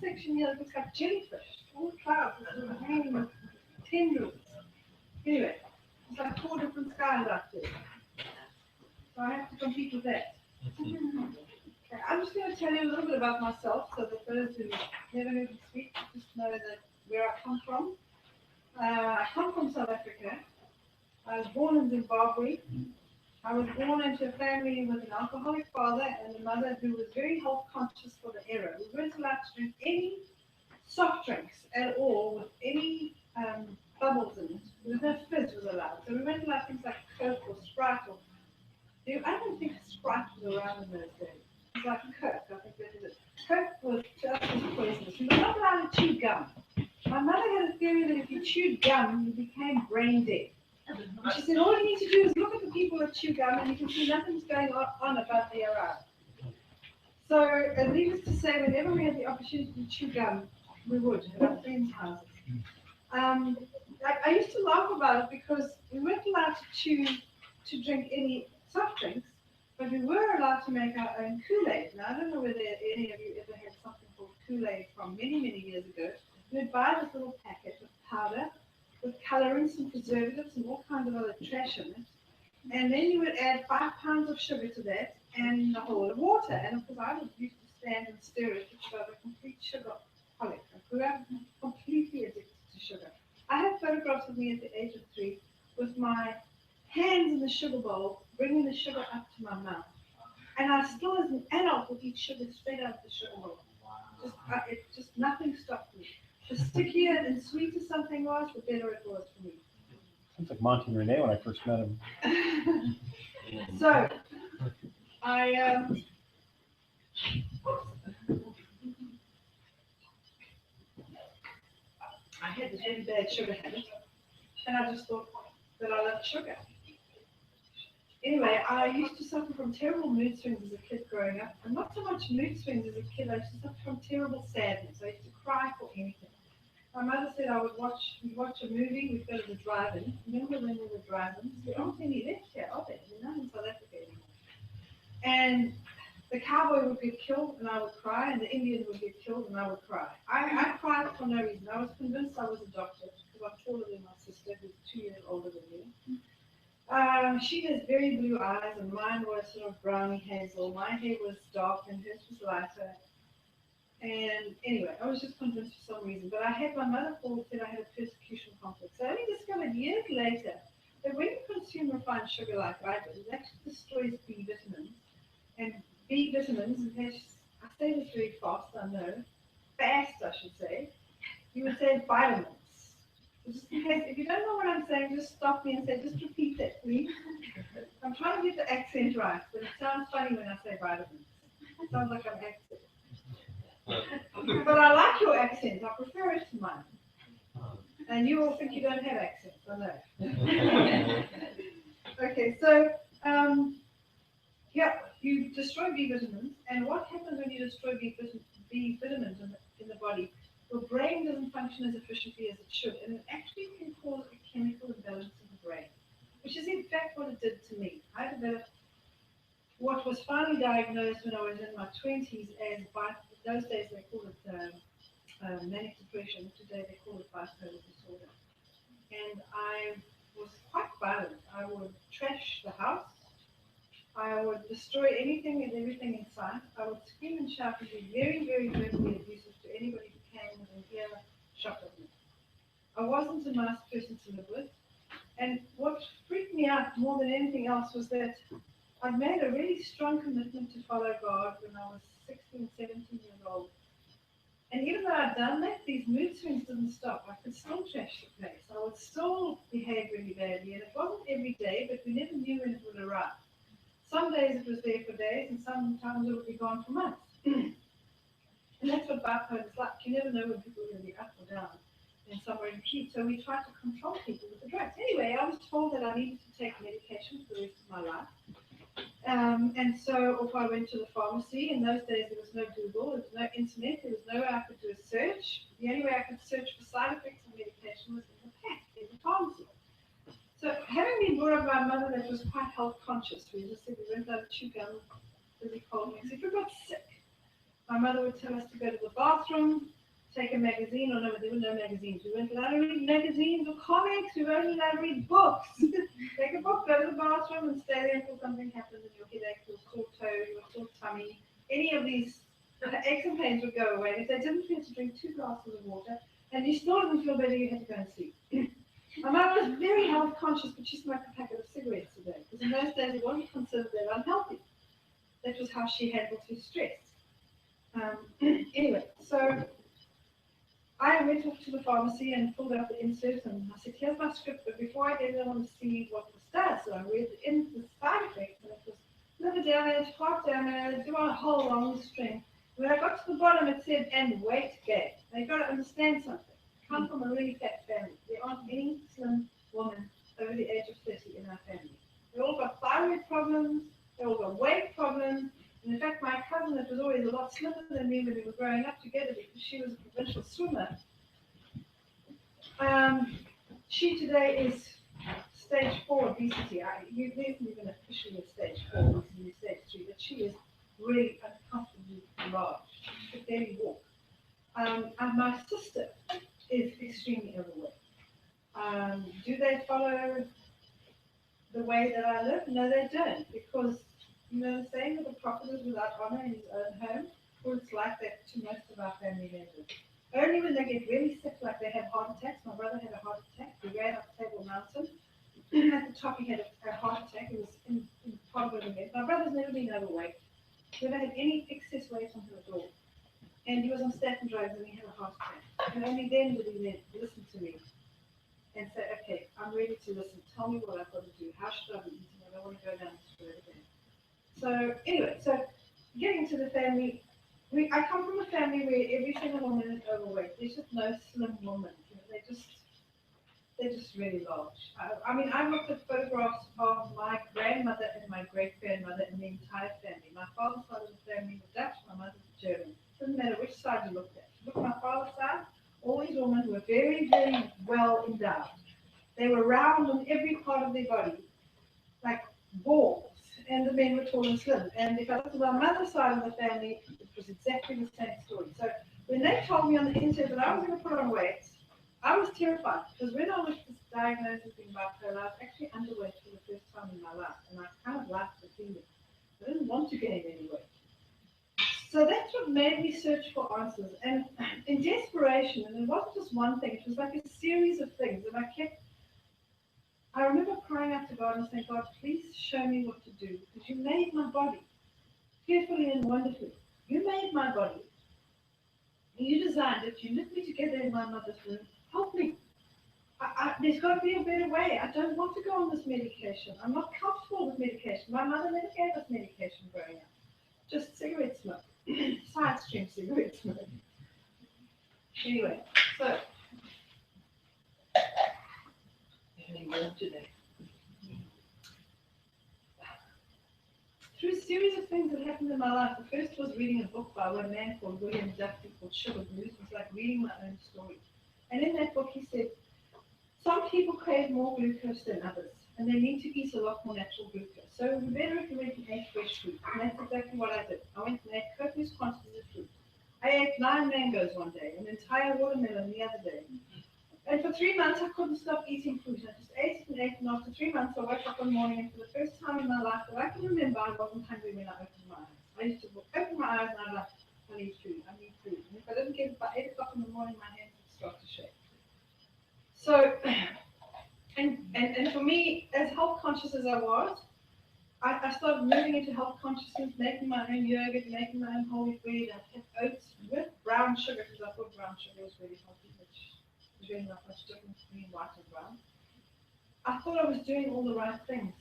section here that looks like jellyfish, all clouds, sort of hanging tendrils. Anyway, it's like 4 different skies out there. So I have to compete with that. Okay, I'm just going to tell you a little bit about myself so that those who never heard me speak just know that where I come from. I come from South Africa. I was born in Zimbabwe. I was born into a family with an alcoholic father and a mother who was very health conscious for the era. We weren't allowed to drink any soft drinks at all with any bubbles in it. There was no fizz was allowed. So we weren't allowed things like Coke or Sprite or I don't think Sprite was around in those days. It was like Coke, I think that is it. Coke was to us was poisonous. We were not allowed to chew gum. My mother had a theory that if you chewed gum, you became brain dead. And she said, all you need to do is look at the people that chew gum and you can see nothing's going on about their around. So, needless to say, whenever we had the opportunity to chew gum, we would at our friends' houses. I used to laugh about it because we weren't allowed to drink any soft drinks, but we were allowed to make our own Kool-Aid. Now, I don't know whether any of you ever had something called Kool-Aid from many, many years ago. We'd buy this little packet of powder with colorants and preservatives and all kinds of other trash in it. And then you would add 5 pounds of sugar to that and a whole lot of water. And of course, I was used to stand and stir it, which was a complete sugarholic. I grew up completely addicted to sugar. I have photographs of me at the age of 3 with my hands in the sugar bowl, bringing the sugar up to my mouth. And I still, as an adult, would eat sugar straight out of the sugar bowl. Just nothing stopped me. The stickier and sweeter something was, the better it was for me. Sounds like Monty and Renee when I first met him. So, I had this really bad sugar habit, and I just thought that I loved sugar. Anyway, I used to suffer from terrible mood swings as a kid growing up, and not so much mood swings as a kid, I used to suffer from terrible sadness. I used to cry for anything. My mother said we'd watch a movie, we'd go to the drive-in. Remember when there were drive-ins? There aren't any left here, are there? They're not in South Africa anymore. And the cowboy would get killed and I would cry, and the Indian would get killed and I would cry. I cried for no reason. I was convinced I was a doctor because I'm taller than my sister, who's 2 years older than me. She has very blue eyes and mine was sort of browny hazel. My hair was dark and hers was lighter. And anyway, I was just convinced for some reason. But I had my mother said I had a persecution complex. I only discovered years later that when you consume refined sugar like I did, it actually destroys B vitamins. And B vitamins, in case I say this very fast, I know, fast I should say, you would say vitamins. So just in case, if you don't know what I'm saying, just stop me and say, just repeat that, please. I'm trying to get the accent right, but it sounds funny when I say vitamins. It sounds like I'm accent. But I like your accent. I prefer it to mine. And you all think you don't have accents, I know. Okay, so you destroy B vitamins, and what happens when you destroy B vitamins in the body? Your brain doesn't function as efficiently as it should, and it actually can cause a chemical imbalance in the brain, which is in fact what it did to me. I developed what was finally diagnosed when I was in my 20s as those days they called it manic depression. Today they call it bipolar disorder. And I was quite violent. I would trash the house. I would destroy anything and everything in sight. I would scream and shout and be very, very verbally abusive to anybody who came within earshot of me. I wasn't a nice person to live with. And what freaked me out more than anything else was that I'd made a really strong commitment to follow God when I was 16, 17 years old. And even though I'd done that, these mood swings didn't stop. I could still trash the place. I would still behave really badly. And it wasn't every day, but we never knew when it would arrive. Some days it was there for days, and sometimes it would be gone for months. And that's what bipolar is like. You never know when people are going to be up or down and somewhere in between. So we try to control people with the drugs. Anyway, I was told that I needed to take medication for the rest of my life. And so off I went to the pharmacy. In those days, there was no Google, there was no internet, there was no way I could do a search. The only way I could search for side effects of medication was in the pack, in the pharmacy. So having been brought up by a mother that was quite health conscious, we just said we weren't allowed to chew gum because he told me, if you got sick, My mother would tell us to go to the bathroom, take a magazine, or no, there were no magazines. We weren't allowed to read magazines or comics. We were only allowed to read books. Take a book, go to the bathroom, and stay there until something happened and your headache, your sore toe, your sore tummy. Any of these aches and pains would go away. If they didn't, you had to drink 2 glasses of water, and you still didn't feel better, you had to go and sleep. My mother was very health conscious, but she smoked a packet of cigarettes a day, because in those days it wasn't considered that unhealthy. That was how she handled her stress. Anyway, so I went off to the pharmacy and filled out the insert, and I said, here's my script, but before I did, I want to see what this does. So I read the side effects, and it was liver damage, heart damage, do a whole long string. When I got to the bottom, it said, and weight gain. Now you've got to understand something. I come from a really fat family. There aren't any slim women over the age of 30 in our family. They all got thyroid problems, they all got weight problems. And in fact, my cousin, that was always a lot slimmer than me when we were growing up together because she was a provincial swimmer, she today is stage 4 obesity. You isn't even officially a stage 4 obesity, stage 3, but she is really uncomfortably large. She could barely walk. And my sister is extremely overweight. Do they follow the way that I live? No, they don't, because you know the saying that the prophet is without honor in his own home. Well, it's like that to most of our family members. Only when they get really sick, like they have heart attacks. My brother had a heart attack. He ran up Table Mountain. At the top, he had a heart attack. It was in part of it. My brother's never been overweight. Never had any excess weight on him at all. And he was on statin drugs and he had a heart attack. And only then did he then listen to me and say, okay, I'm ready to listen. Tell me what I've got to do. How should I be eating? I don't want to go down this road again. So anyway, so getting to the family, I come from a family where every single woman is overweight. There's just no slim woman. You know, they're just really large. I mean, I looked at photographs of my grandmother and my great-grandmother and the entire family. My father's side of the family was Dutch, my mother's German. Doesn't matter which side you looked at. Look at my father's side, all these women who were very, very well endowed. They were round on every part of their body, like balls, and the men were tall and slim. And if I looked at my mother's side of the family, it was exactly the same story. So when they told me on the internet that I was going to put on weight, I was terrified, because when I was diagnosed with being bipolar, I was actually underweight for the first time in my life, and I kind of liked the feeling. I didn't want to gain any weight. So that's what made me search for answers. And in desperation, and it wasn't just one thing, it was like a series of things. And I remember crying out to God and saying, God, please show me what to do, because you made my body fearfully and wonderfully. You made my body. You designed it. You knit me together in my mother's womb. Help me. There's got to be a better way. I don't want to go on this medication. I'm not comfortable with medication. My mother never gave us medication growing up. Just cigarette smoke. Side stream cigarette smoke. Anyway, so today. Through a series of things that happened in my life, the first was reading a book by a man called William Duffy called Sugar Blues. It was like reading my own story. And in that book he said, some people crave more glucose than others, and they need to eat a lot more natural glucose. So it would be better if you went and ate fresh fruit. And that's exactly what I did. I went and ate copious quantities of fruit. I ate 9 mangoes one day, an entire watermelon the other day. And for 3 months, I couldn't stop eating fruit. I just ate it and ate, and after 3 months, I woke up one morning, and for the first time in my life that I can remember, I wasn't hungry when I opened my eyes. I used to open my eyes and I'd like, I need food, I need food. And if I didn't get it by 8 o'clock in the morning, my hands would start to shake. So, and for me, as health conscious as I was, I started moving into health consciousness, making my own yogurt, making my own whole wheat bread. I had oats with brown sugar, because I thought brown sugar was really healthy, which is really not much difference between white and brown. I thought I was doing all the right things.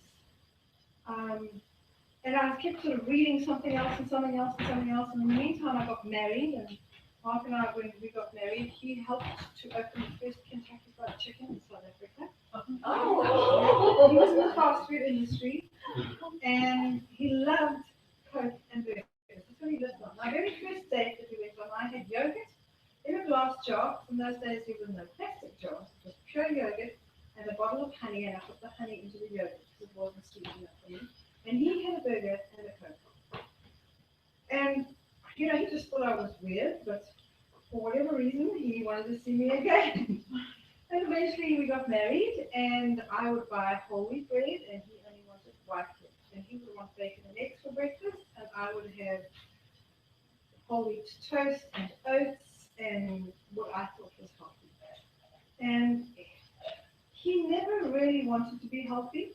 And I kept sort of reading something else and something else and something else. And in the meantime, I got married, and Mark and I, when we got married, he helped to open the first Kentucky Fried Chicken in South Africa. Oh! He was in the fast food industry, and he loved Coke and burgers. That's what he lived on. My very first date that we went on, I had yogurt in a glass jar. In those days, there were no plastic jars. It was pure yogurt and a bottle of honey, and I put the honey into the yogurt because it wasn't sweet enough for me. And he had a burger and a Coke. And I He just thought I was weird, but for whatever reason, he wanted to see me again. And eventually we got married, and I would buy whole wheat bread, and he only wanted white bread. And he would want bacon and eggs for breakfast, and I would have whole wheat toast and oats and what I thought was healthy. And he never really wanted to be healthy.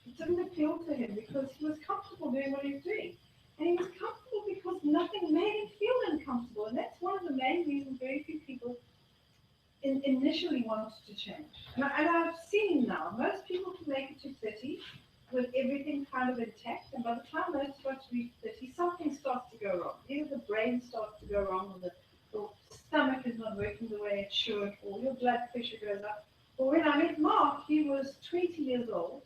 It didn't appeal to him because he was comfortable doing what he was doing. And he was comfortable because nothing made him feel uncomfortable. And that's one of the main reasons very few people initially wanted to change. And I've seen now, most people can make it to 30 with everything kind of intact. And by the time most of us reach 30, something starts to go wrong. Either the brain starts to go wrong, or the stomach is not working the way it should, or your blood pressure goes up. Well, when I met Mark, he was 20 years old.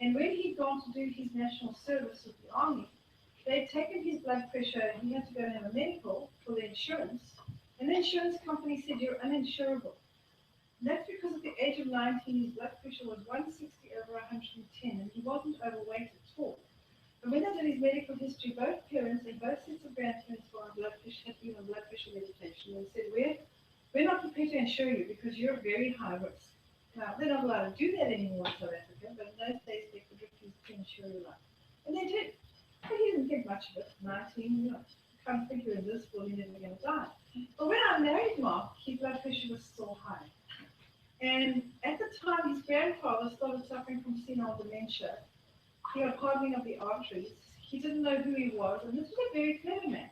And when he'd gone to do his national service with the army, they'd taken his blood pressure and he had to go and have a medical for the insurance. And the insurance company said, "You're uninsurable." And that's because at the age of 19, his blood pressure was 160/110, and he wasn't overweight at all. And when they did his medical history, both parents and both sets of grandparents were on blood pressure, had been on blood pressure medication, and said, we're not prepared to insure you because you're very high risk. Now, they're not allowed to do that anymore in South Africa, but in those days they could refuse to insure your life. And they did. But he didn't think much of it. 19, can't think you're invisible, you're never going to die. But when I married Mark, his blood pressure was still high. And at the time, his grandfather started suffering from senile dementia. He had hardening of the arteries. He didn't know who he was, and this was a very clever man.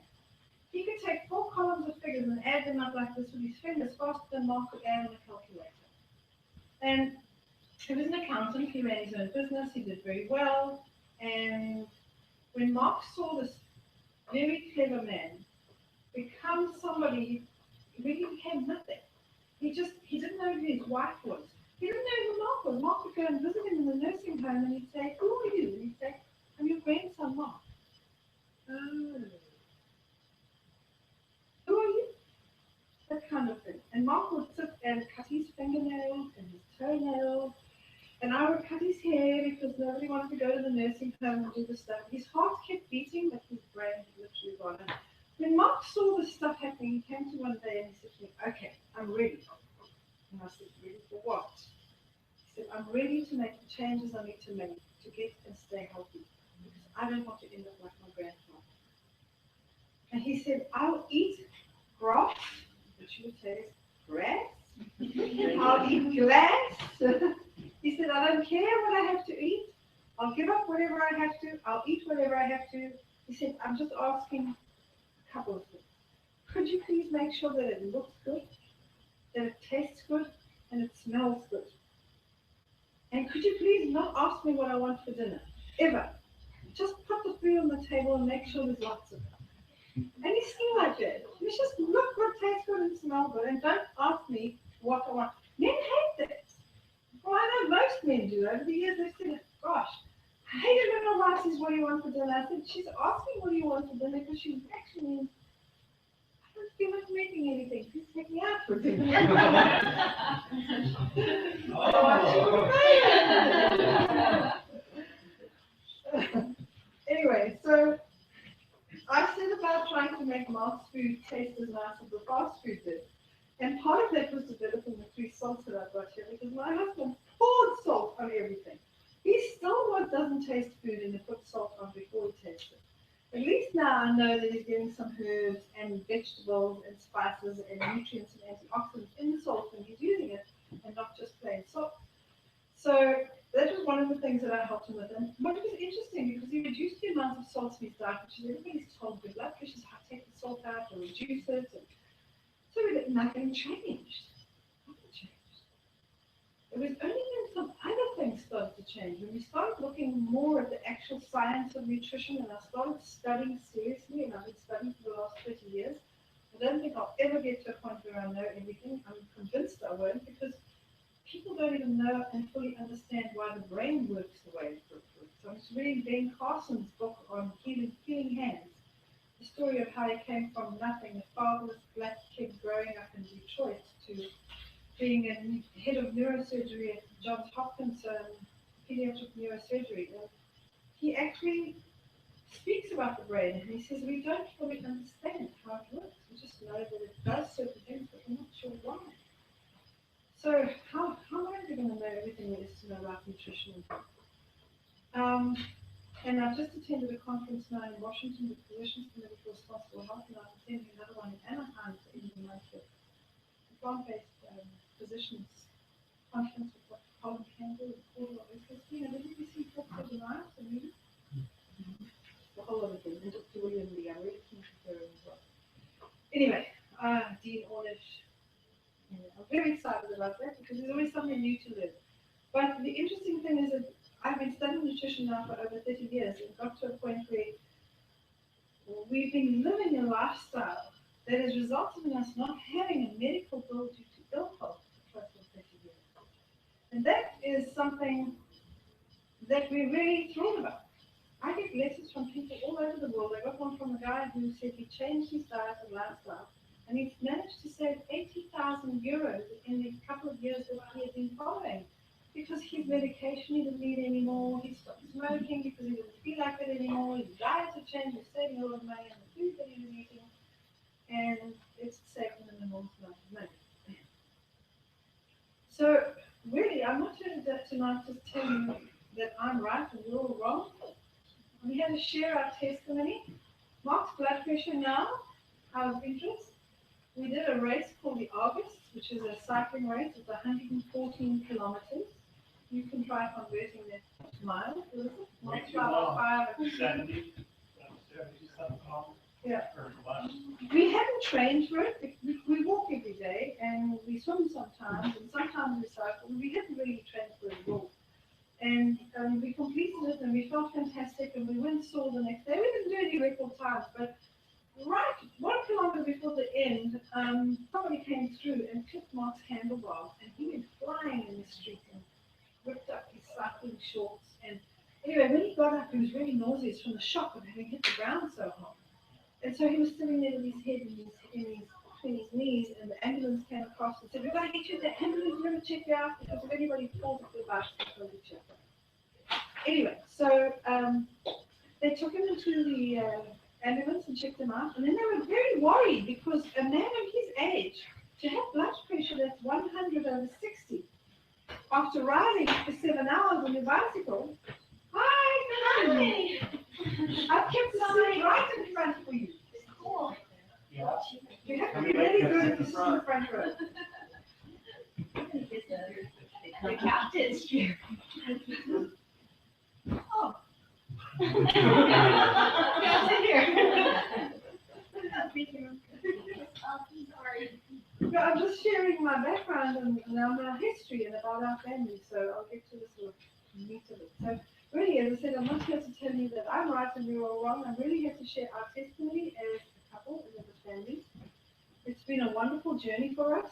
He could take 4 columns of figures and add them up like this with his fingers faster than Mark could add on a calculator. And he was an accountant, he ran his own business, he did very well. And when Mark saw this very clever man become somebody, he really became nothing. He didn't know who his wife was. He didn't know who Mark was. Mark would go and visit him in the nursing home and he'd say, "Who are you?" And he'd say, "I'm your grandson, Mark." "Oh. Who are you?" That kind of thing. And Mark would sit and cut his fingernails and his toenails. And I would cut his hair because nobody wanted to go to the nursing home and do the stuff. His heart kept beating, but his brain had literally gone. When Mark saw this stuff happening, he came to one day and he said to me, "Okay, I'm ready." And I said, "Ready for what?" He said, "I'm ready to make the changes I need to make to get and stay healthy because I don't want to end up like my grandfather." And he said, "I'll eat grass," which you would say is grass. "I'll eat glass." He said, "I don't care what I have to eat. I'll give up whatever I have to. I'll eat whatever I have to." He said, "I'm just asking a couple of things. Could you please make sure that it looks good, that it tastes good, and it smells good? And could you please not ask me what I want for dinner, ever? Just put the food on the table and make sure there's lots of it." And he seemed like that. You just look good, taste good, and smell good, and don't ask me what I want. Men hate that. Well, I know most men do. Over the years, they've said, "Gosh, I hate it when my wife says, 'What do you want for dinner?' I said, she's asking what do you want for dinner because she actually means, I don't feel like making anything. Please take me out for dinner." Anyway, so I set about trying to make Mark's food taste as nice as the fast food did. And part of that was developing the 3 salts that I've got here, because my husband poured salt on everything. He still doesn't taste food and he puts salt on before he tastes it. At least now I know that he's getting some herbs and vegetables and spices and nutrients and antioxidants in the salt when he's using it, and not just plain salt. So that was one of the things that I helped him with. And what was interesting, because he reduced the amount of salt in his diet, which is everybody's told your blood pressure's high, take the salt out or reduce it. And so nothing changed. Nothing changed. It was only when some other things started to change, when we started looking more at the actual science of nutrition, and I started studying seriously, and I've been studying for the last 30 years. I don't think I'll ever get to a point where I know everything. I'm convinced I won't, because people don't even know and fully understand why the brain works the way it works. So I'm just reading Ben Carson's book on healing hands. The story of how he came from nothing, a fatherless black kid growing up in Detroit, to being a head of neurosurgery at Johns Hopkins pediatric neurosurgery. And he actually speaks about the brain, and he says we don't fully understand how it works. We just know that it does certain things, but we're not sure why. So how are we going to know everything there is to know about nutrition? And I've just attended a conference now in Washington with Physicians Committee for Responsible Health, and I'm attending another one in Anaheim for the month with plant-based physicians conference with Dr. Colin Campbell and Paul Christine. And didn't you see Dr. Denial, the movie? The whole other thing, and Dr. William Lee, I really keen to hear him as well. Anyway, Dean Ornish. Yeah, I'm very excited about that because there's always something new to learn. But the interesting thing is that I've been studying nutrition now for over 30 years and got to a point where we've been living a lifestyle that has resulted in us not having a medical bill due to ill health for close to 30 years. And that is something that we're really thrilled about. I get letters from people all over the world. I got one from a guy who said he changed his diet and lifestyle, and he's managed to save 80,000 euros in the couple of years that he had been following, because his medication he didn't need anymore. He stopped smoking because he didn't feel like it anymore. His diet had changed. He was saving a lot of money on the food that he was eating, and it's saved him an enormous amount of money. So really, I'm not here tonight to tell you that I'm right and you're all wrong. I'm here to share our testimony. Mark's blood pressure now, out of interest. We did a race called the August, which is a cycling race of 114 kilometers. You can try converting that to miles. Multiply by 5. Yeah. We haven't trained for it. We walk every day and we swim sometimes and sometimes we cycle. We haven't really trained for it at all. And we completed it and we felt fantastic and we went sore the next day. We didn't do any record times, but right 1 kilometer before the end, somebody came through and clipped Mark's handlebars and he went flying in the street and ripped up his cycling shorts. And anyway, when he got up, he was really nauseous from the shock of having hit the ground so hard. And so he was sitting there with his head between his knees, and the ambulance came across and said, "We've got to get you to the ambulance, we're going to check you out, because if anybody falls off their bike, we're going to check you out." Anyway, so they took him into the ambulance and checked him out, and then they were very worried because a man of his age, to have blood pressure that's 100/60, after riding for 7 hours on your bicycle. Hi! I've kept the seat right in front for you. Cool. Yeah. You have to be really good to sit in the front row. The captain's chair. Oh. Yeah, sit here. Sorry. No, I'm just sharing my background and our history and about our family, so I'll get to the sort of meat of it. So really, as I said, I'm not here to tell you that I'm right and you're all wrong. I'm really here to share our testimony as a couple and as a family. It's been a wonderful journey for us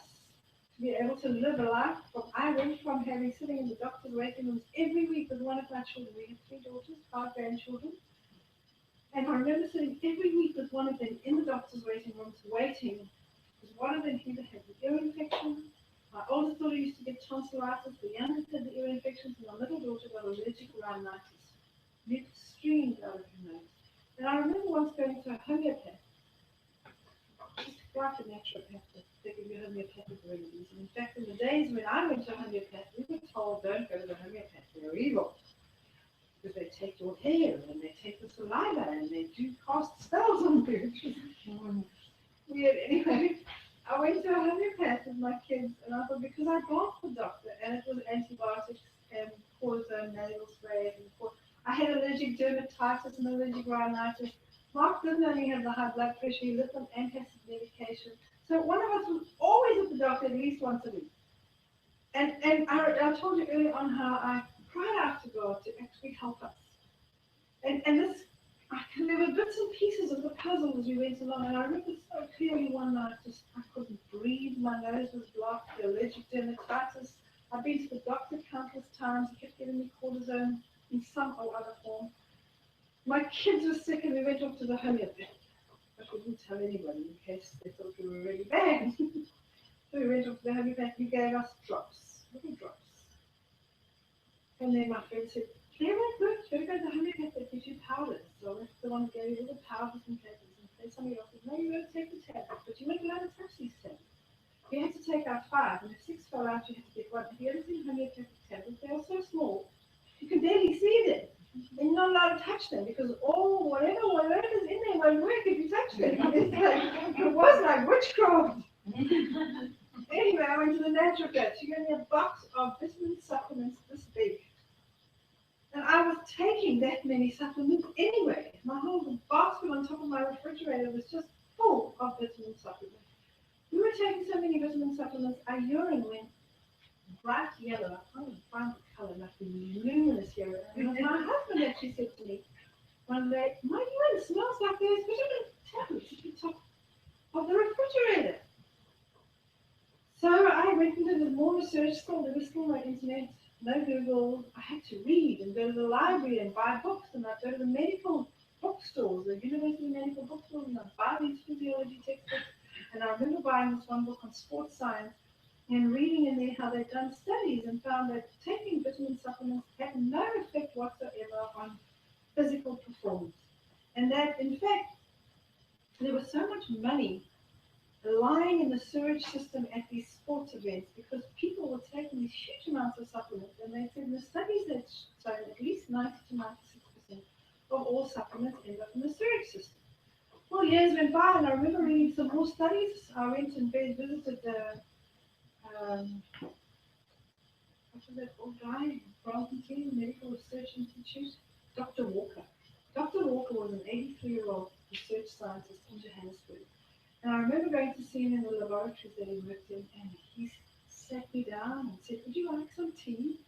to be able to live a life. I went from having sitting in the doctor's waiting rooms every week with one of my children. We have 3 daughters, 5 grandchildren. And I remember sitting every week with one of them in the doctor's waiting rooms waiting, because one of them either had the ear infection. My oldest daughter used to get tonsillitis, the youngest had the ear infections, and my middle daughter got allergic rhinitis. It streamed out of her nose. And I remember once going to a homeopath, just like a naturopath, they give you homeopathic remedies. And in fact, in the days when I went to a homeopath, we were told, don't go to the homeopath, they're evil. Because they take your hair and they take the saliva and they do cast spells on you. Weird. Anyway, I went to a homeopath with my kids and I thought, because I got the doctor and it was antibiotics and cortisone nasal spray and I had allergic dermatitis and allergic rhinitis. Mark didn't only have the high blood pressure, he lived on antacid medication. So one of us was always at the doctor at least once a week. And I told you earlier on how I cried out to God to actually help us. And this, there were bits and pieces of the puzzle as we went along, and I remember so clearly one night, I couldn't breathe, my nose was blocked, the allergic dermatitis. I've been to the doctor countless times, he kept giving me cortisone in some or other form. My kids were sick and we went off to the homeopath. I couldn't tell anybody in case they thought we were really bad. So we went off to the homeopath, he gave us drops, little drops. And then my friend said, "They won't work, you better go to the homeopath that gives you powders." So I went to the one take out 5, and if 6 fell out, you had to get 1. Have you ever seen homeopathic tablets? They are so small, you can barely see them. And you're not allowed to touch them because whatever's in there won't work if you touch them. It was like witchcraft. Anyway, I went to the naturopath. She gave me a box of vitamin supplements this big. And I was taking that many supplements anyway. My whole basket on top of my refrigerator was just full of vitamin supplements. We were taking so many vitamin supplements, our urine went bright yellow. I can't even find the color, like luminous yellow. And my husband actually said to me one day, my urine smells like those vitamin tablets at the top of the refrigerator. So I went and did more research. Still, there was still no internet, no Google. I had to read and go to the library and buy books, and I'd go to the medical bookstores, the university medical bookstores, and I'd buy these physiology textbooks. And I remember buying this one book on sports science and reading in there how they'd done studies and found that taking vitamin supplements had no effect whatsoever on physical performance. And that, in fact, there was so much money lying in the sewage system at these sports events because people were taking these huge amounts of supplements, and they said in the studies that showed at least 90 to 96% of all supplements end up in the sewage system. Well, years went by, and I remember reading some more studies. I went and visited the what's that old guy, Bromfontein Medical Research Institute, Dr. Walker. Dr. Walker was an 83-year-old research scientist in Johannesburg. And I remember going to see him in the laboratories that he worked in, and he sat me down and said, would you like some tea?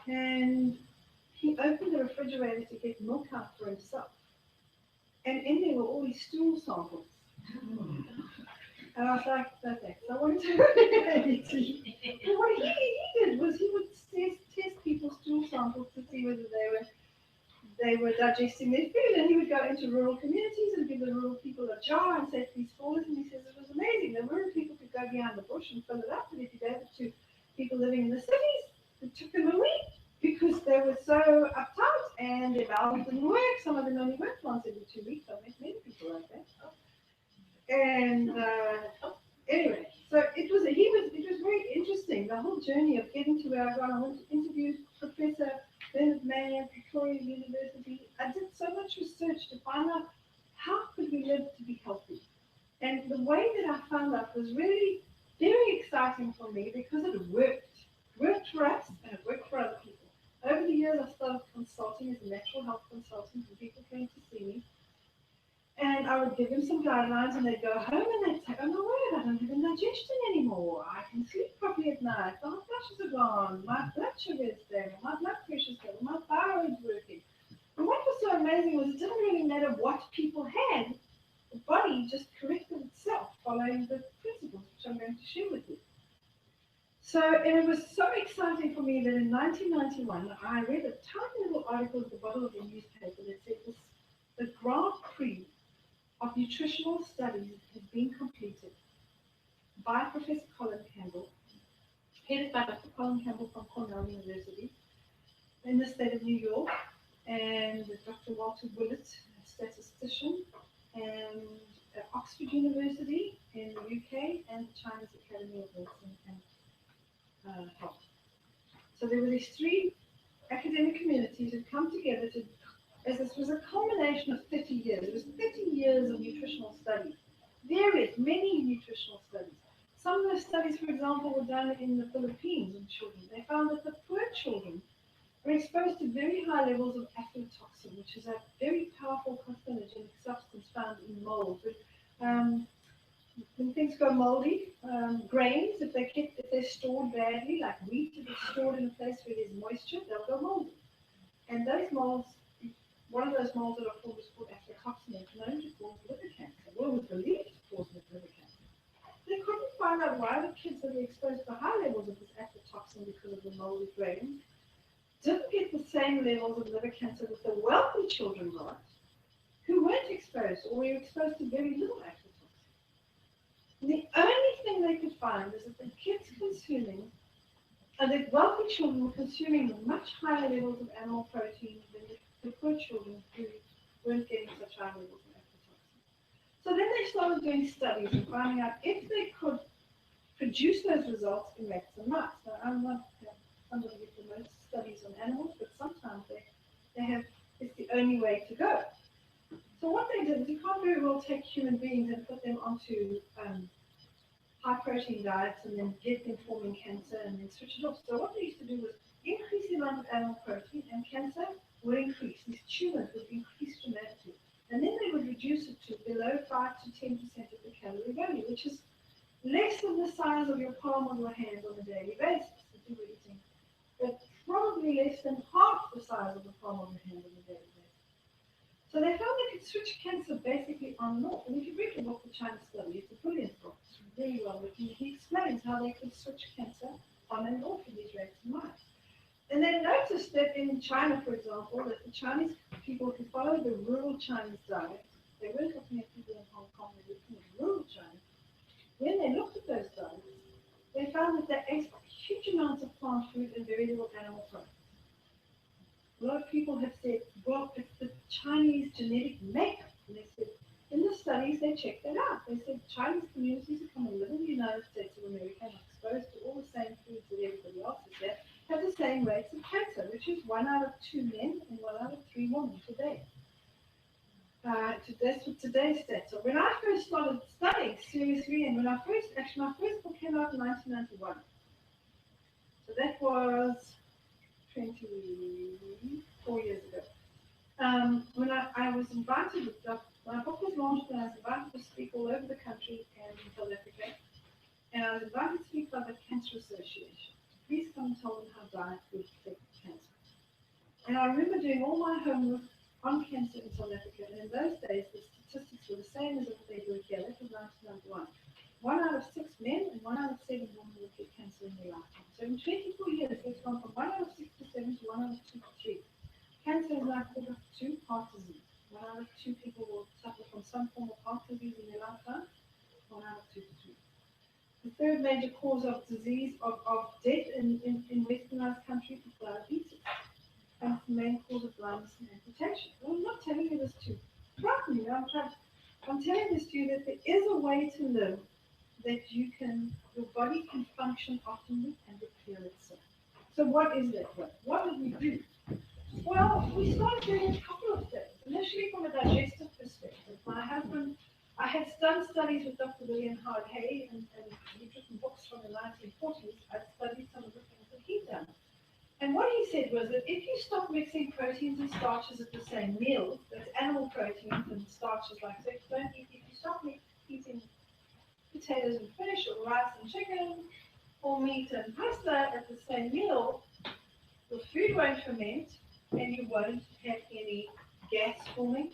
And he opened the refrigerator to get milk out for himself. And in there were all these stool samples. And I was like, no thanks, I want to have any tea. But what he did was he would test people's stool samples to see whether they were digesting their food, and he would go into rural communities and give the rural people a jar and say, please fill it. And he says it was amazing. The rural people could go behind the bush and fill it up, and if you gave it to people living in the cities, it took them a week because they were so uptight and their bowels didn't work. Some of them only worked once every 2 weeks. I met many people like that. And anyway, so it was very interesting, the whole journey of getting to where I got. I went to interview Professor Bernard May at Victoria University. I did so much research to find out how could we live to be healthy. And the way that I found out was really very exciting for me because it worked. It worked for us and it worked for other people. Over the years, I started consulting as a natural health consultant, and people came to see me. And I would give them some guidelines, and they'd go home and they'd say, oh my word, I don't have indigestion anymore. I can sleep properly at night. My flushes are gone. My blood sugar is stable. My blood pressure is stable. My thyroid's working. And what was so amazing was it didn't really matter what people had. The body just corrected itself following the principles, which I'm going to share with you. So, and it was so exciting for me that in 1991, I read a tiny little article at the bottom of the newspaper that said the Grand Prix of nutritional studies has been completed by Professor Colin Campbell, headed by Dr. Colin Campbell from Cornell University in the state of New York, and Dr. Walter Willett, a statistician, and Oxford University in the UK, and the Chinese Academy of Medicine and Health. So there were these 3 academic communities who come together to, as this was a culmination of 30 years. It was 30 years of nutritional studies, many nutritional studies. Some of those studies, for example, were done in the Philippines on children. They found that the poor children were exposed to very high levels of aflatoxin, which is a very powerful carcinogenic substance found in mold. When things go moldy, grains, if they're stored badly, like wheat, if it's stored in a place where there's moisture, they'll go moldy. And those molds, one of those molds that are formed is called aflatoxin, and known to cause liver cancer. Well, it was believed to cause liver cancer. They couldn't find out why the kids that were exposed to high levels of this aflatoxin because of the moldy grains didn't get the same levels of liver cancer that the wealthy children got, who weren't exposed or were exposed to very little aflatoxin. And the only thing they could find is that the kids consuming, and the wealthy children were consuming much higher levels of animal protein than the poor children who weren't getting such high levels of aflatoxin. So then they started doing studies and finding out if they could reproduce those results in rats and mice. Now, I'm not somebody with the most studies on animals, but sometimes they have, it's the only way to go. So what they did is you can't very well take human beings and put them onto high protein diets and then get them forming cancer and then switch it off. So what they used to do was increase the amount of animal protein and cancer would increase. These tumors would increase dramatically. And then they would reduce it to below 5 to 10% of the calorie value, which is less than the size of your palm of your hand on a daily basis that you were eating, but probably less than half the size of the palm of your hand on a daily basis. So they found they could switch cancer basically on and off. And if you read the book, The China Study, it's a brilliant book. It's very well written. He explains how they could switch cancer on and off in these rats and mice. And they noticed that in China, for example, that the Chinese people who follow the rural Chinese diet, they weren't looking at people in Hong Kong, they were looking at rural China. When they looked at those diets, they found that they ate huge amounts of plant food and very little animal products. A lot of people have said, well, it's the Chinese genetic makeup. And they said, in the studies, they checked that out. They said Chinese communities who come and live in the United States of America and are exposed to all the same foods that everybody else is there, have the same rates of cancer, which is 1 out of 2 men and 1 out of 3 women today. That's what today's stats. So when I first started studying seriously, and my first book came out in 1991. So that was 24 years ago. When I was invited, my book was launched and I was invited to speak all over the country and in South Africa. And I was invited to speak by the Cancer Association. Please come and tell them how diet would affect cancer. And I remember doing all my homework on cancer in South Africa, and in those days the statistics were the same as what they do here. That was 1991. 1 out of 6 men and 1 out of 7 women would get cancer in their lifetime. So in 24 years, it's gone from 1 out of 6 to 7 to 1 out of 2 to 3. Cancer is now called a 2 heart disease. 1 out of 2 people will suffer from some form of heart disease in their lifetime. 1 out of 2 to 3. The third major cause of disease, of death in westernized countries is diabetes. And it's the main cause of blindness and amputation. Well, I'm not telling you this to frighten you. I'm telling this to you that there is a way to live that your body can function optimally and repair itself. So what is that way? What did we do? Well, we started doing a couple of things. Initially from a digestive perspective. My husband, I had done studies with Dr. William Howard Hay, and he'd written books from the 1940s. I'd studied some of the things that he'd done. And what he said was that if you stop mixing proteins and starches at the same meal, that's animal proteins and starches like that, if you stop eating potatoes and fish or rice and chicken or meat and pasta at the same meal, the food won't ferment and you won't have any gas forming,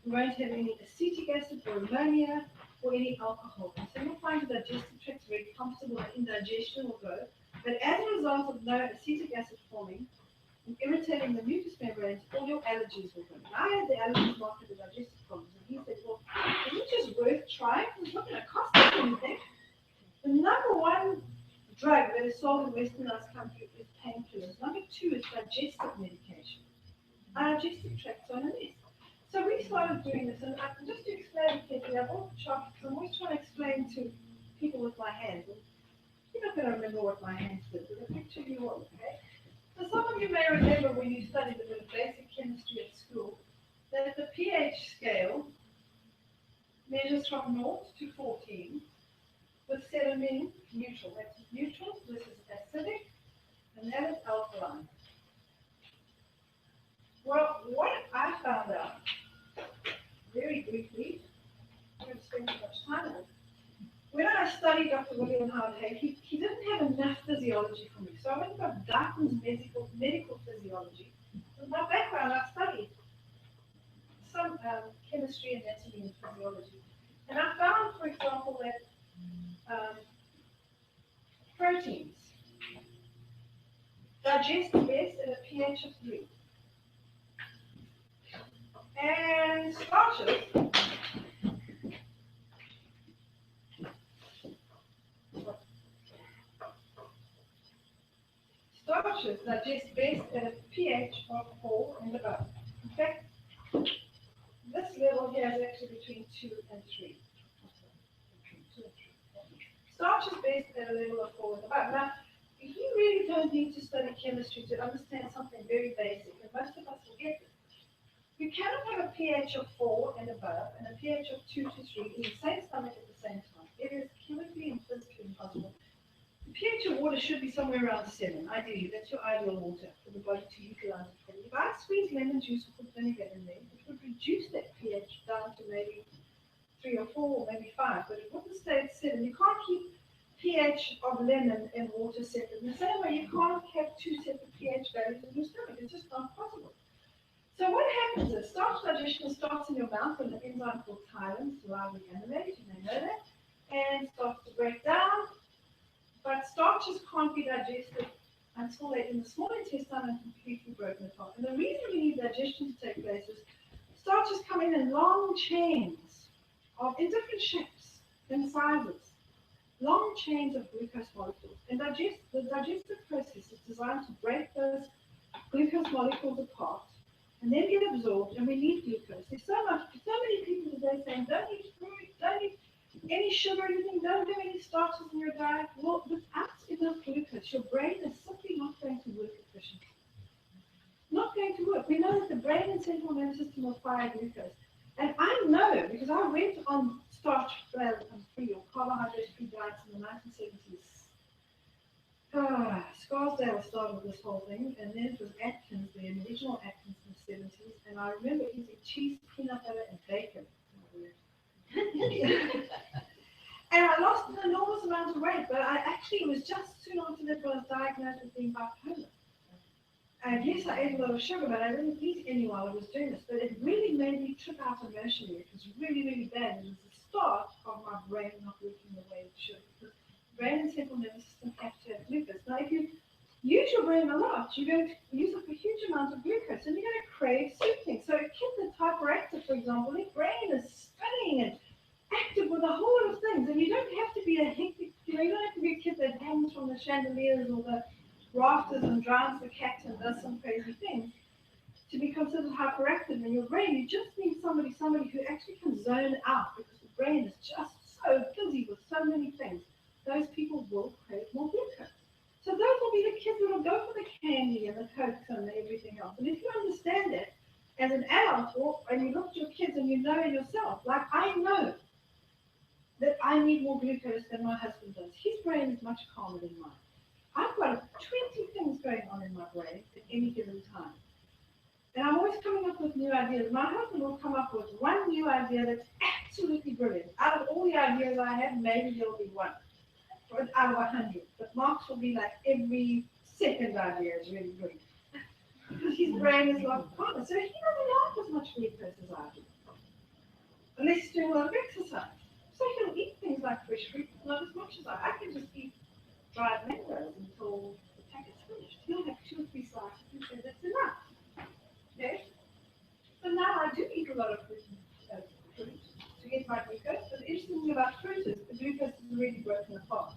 you won't have any acetic acid or ammonia or any alcohol. So you'll find the digestive tract very comfortable and indigestion will go. But as a result of no acetic acid forming and irritating the mucous membranes, all your allergies will go. And I had the allergies marked with digestive problems, and he said, well, isn't it just worth trying? It's not going to cost us anything. The number one drug that is sold in westernized countries is painkillers. Number 2 is digestive medication. Our digestive tracts are in a mess. So we started doing this, and just to explain quickly, I bought the chart because I'm always trying to explain to people with my hands. You're not going to remember what my hands did, but the picture you will, okay? So some of you may remember when you studied a bit of basic chemistry at school, that the pH scale measures from 0 to 14, with 7 being neutral. That's neutral, this is acidic, and that is alkaline. Well, what I found out, very briefly, I'm going to spend too much time on it. When I studied Dr. William Howard Hay, he didn't have enough physiology for me. So I went and got Darton's medical physiology. With my background, I studied some chemistry, anatomy, and physiology. And I found, for example, that proteins digest best at a pH of 3. And starches digest best at a pH of 4 and above. In fact, this level here is actually between 2 and 3. starch is best at a level of 4 and above. Now, you really don't need to study chemistry to understand something very basic, and most of us will get this. You cannot have a pH of 4 and above and a pH of 2 to 3 in the same stomach at the same time. It is chemically and physically impossible. The pH of water should be somewhere around 7, ideally. That's your ideal water for the body to utilize it fully. If I squeeze lemon juice or put vinegar in there, it would reduce that pH down to maybe 3 or 4 or maybe 5, but it wouldn't stay at 7. You can't keep pH of lemon and water separate. In the same way, you can't have two separate pH values in your stomach. It's just not possible. So what happens is starch digestion starts in your mouth with an enzyme called ptyalin, saliva animate, you may know that, and starts to break down. But starches can't be digested until they're in the small intestine and completely broken apart. And the reason we need digestion to take place is starches come in long chains in different shapes and sizes, long chains of glucose molecules. And the digestive process is designed to break those glucose molecules apart and then get absorbed, and we need glucose. There's so many people today saying, don't eat fruit, don't eat any sugar or anything, don't have any starches in your diet. Well, without enough glucose, your brain is simply not going to work efficiently. Not going to work. We know that the brain and central nervous system require glucose. And I know, because I went on starch-free or carbohydrate-free diets in the 1970s. Scarsdale started this whole thing, and then it was Atkins, the original Atkins in the 70s, and I remember eating cheese, peanut butter, and bacon. And I lost an enormous amount of weight, but it was just soon after that I was diagnosed with being bipolar. And yes, I ate a lot of sugar, but I didn't eat any while I was doing this. But it really made me trip out emotionally. It was really, really bad. It was the start of my brain not working the way it should. Because brain and central nervous system have to have glucose. Now, if you use your brain a lot, you're going to use up a huge amount of glucose, and you're going to crave soothing. So a kid that's hyperactive, for example, their brain is spinning and active with a whole lot of things. And you don't have to be a hectic, you don't have to be a kid that hangs from the chandeliers or the rafters and drowns the cat and does some crazy things to be considered hyperactive in your brain. You just need somebody who actually can zone out, because the brain is just so busy with so many things. Those people will crave more glucose. So those will be the kids that will go for the candy and the cokes and everything else. And if you understand that as an adult, and you look at your kids and you know yourself, like I know that I need more glucose than my husband does. His brain is much calmer than mine. I've got 20 things going on in my brain at any given time. And I'm always coming up with new ideas. My husband will come up with one new idea that's absolutely brilliant. Out of all the ideas I have, maybe there'll be one. Or out of 100. But Mark's will be like every second idea is really good. Because his brain is like calmer. So he doesn't like as much glucose as I do. Unless he's doing a lot of exercise. So he'll eat things like fresh fruit, not as much as I can just eat dried mangoes until the packet's finished. He'll have 2 or 3 slices and say that's enough. Okay? So now I do eat a lot of fruit to get my glucose, but the interesting thing about fruit is the glucose is already broken apart.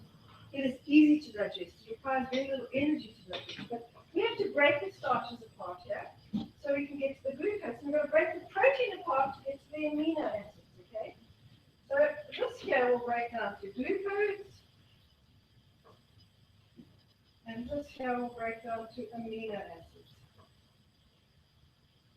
It is easy to digest. It requires very little energy to digest. But we have to break the starches apart here so we can get to the glucose. And we're going to break the protein apart to get to the amino acids. Okay? So this here will break down to glucose. And this here will break down to amino acids.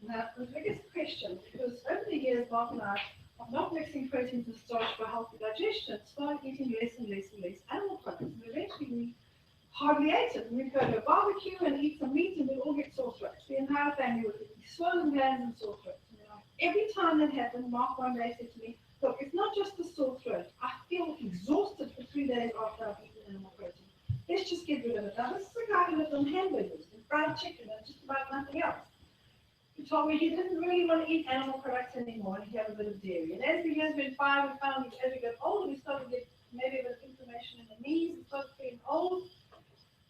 Now, the biggest question, because over the years, Mark and I, of not mixing proteins and starch for healthy digestion, started eating less and less and less animal products. And eventually we hardly ate it. And we'd go to a barbecue and eat some meat and we'd all get sore throats. The entire family would get swollen glands and sore throats. And every time that happened, Mark one day said to me, look, it's not just the sore throat. I feel exhausted for 3 days after I've eaten animal protein. Let's just get rid of it. Now, this is a guy who lived on hamburgers and fried chicken and just about nothing else. He told me he didn't really want to eat animal products anymore and he had a bit of dairy. And as the years went by, we found that as we got older, we started to get maybe a bit of inflammation in the knees and started getting old.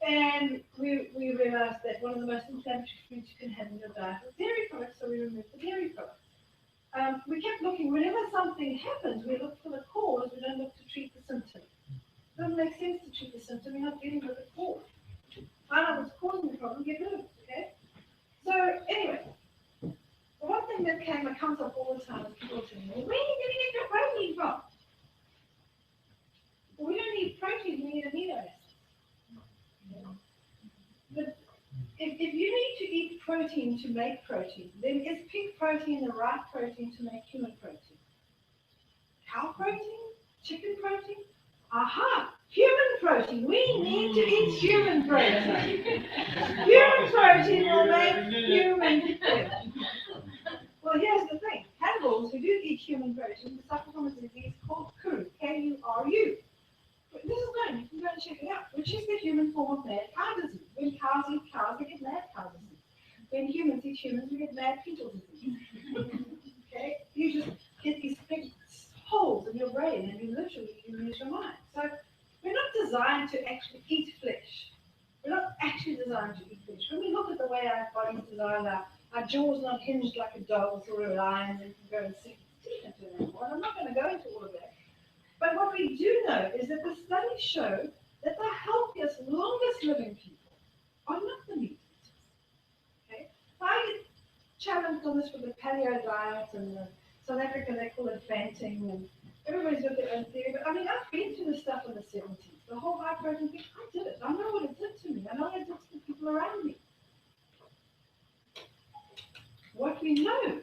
And we realized that one of the most inflammatory foods you can have in your diet was dairy products, so we removed the dairy products. We kept looking. Whenever something happens, we look for the cause. We don't look to treat the symptom. It doesn't make sense to treat the symptom. We're not dealing with the cause. Find out what's causing the problem, get rid of it, okay? So anyway, the one thing that comes up all the time is people saying, where are you going to get your protein from? Well, we don't need protein, we need amino acids. But if you need to eat protein to make protein, then is pig protein the right protein to make human protein? Cow protein? Chicken protein? Aha! Human protein. We need to eat human protein. Human protein will make human protein. Well, here's the thing. Cannibals who do eat human protein suffer from a disease called KURU, K-U-R-U. But this is known. You can go and check it out. Which is the human form of mad cow disease. When cows eat cows, they get mad cow disease. When humans eat humans, we get mad fetal disease. Okay? You just get these big holes in your brain and you literally lose your mind. So we're not designed to actually eat flesh. We're not actually designed to eat flesh. When we look at the way our body's designed, our jaw's not hinged like a dog's or a lion's and can go and sink teeth into an animal. And I'm not going to go into all of that. But what we do know is that the studies show that the healthiest, longest living people are not the meat eaters. Okay? I get challenged on this with the paleo diet and the South Africa, they call it banting, and everybody's got their own theory. But I mean, I've been through the stuff in the 70s. The whole high protein thing, I did it. I know what it did to me. I know what it did to the people around me. What we know,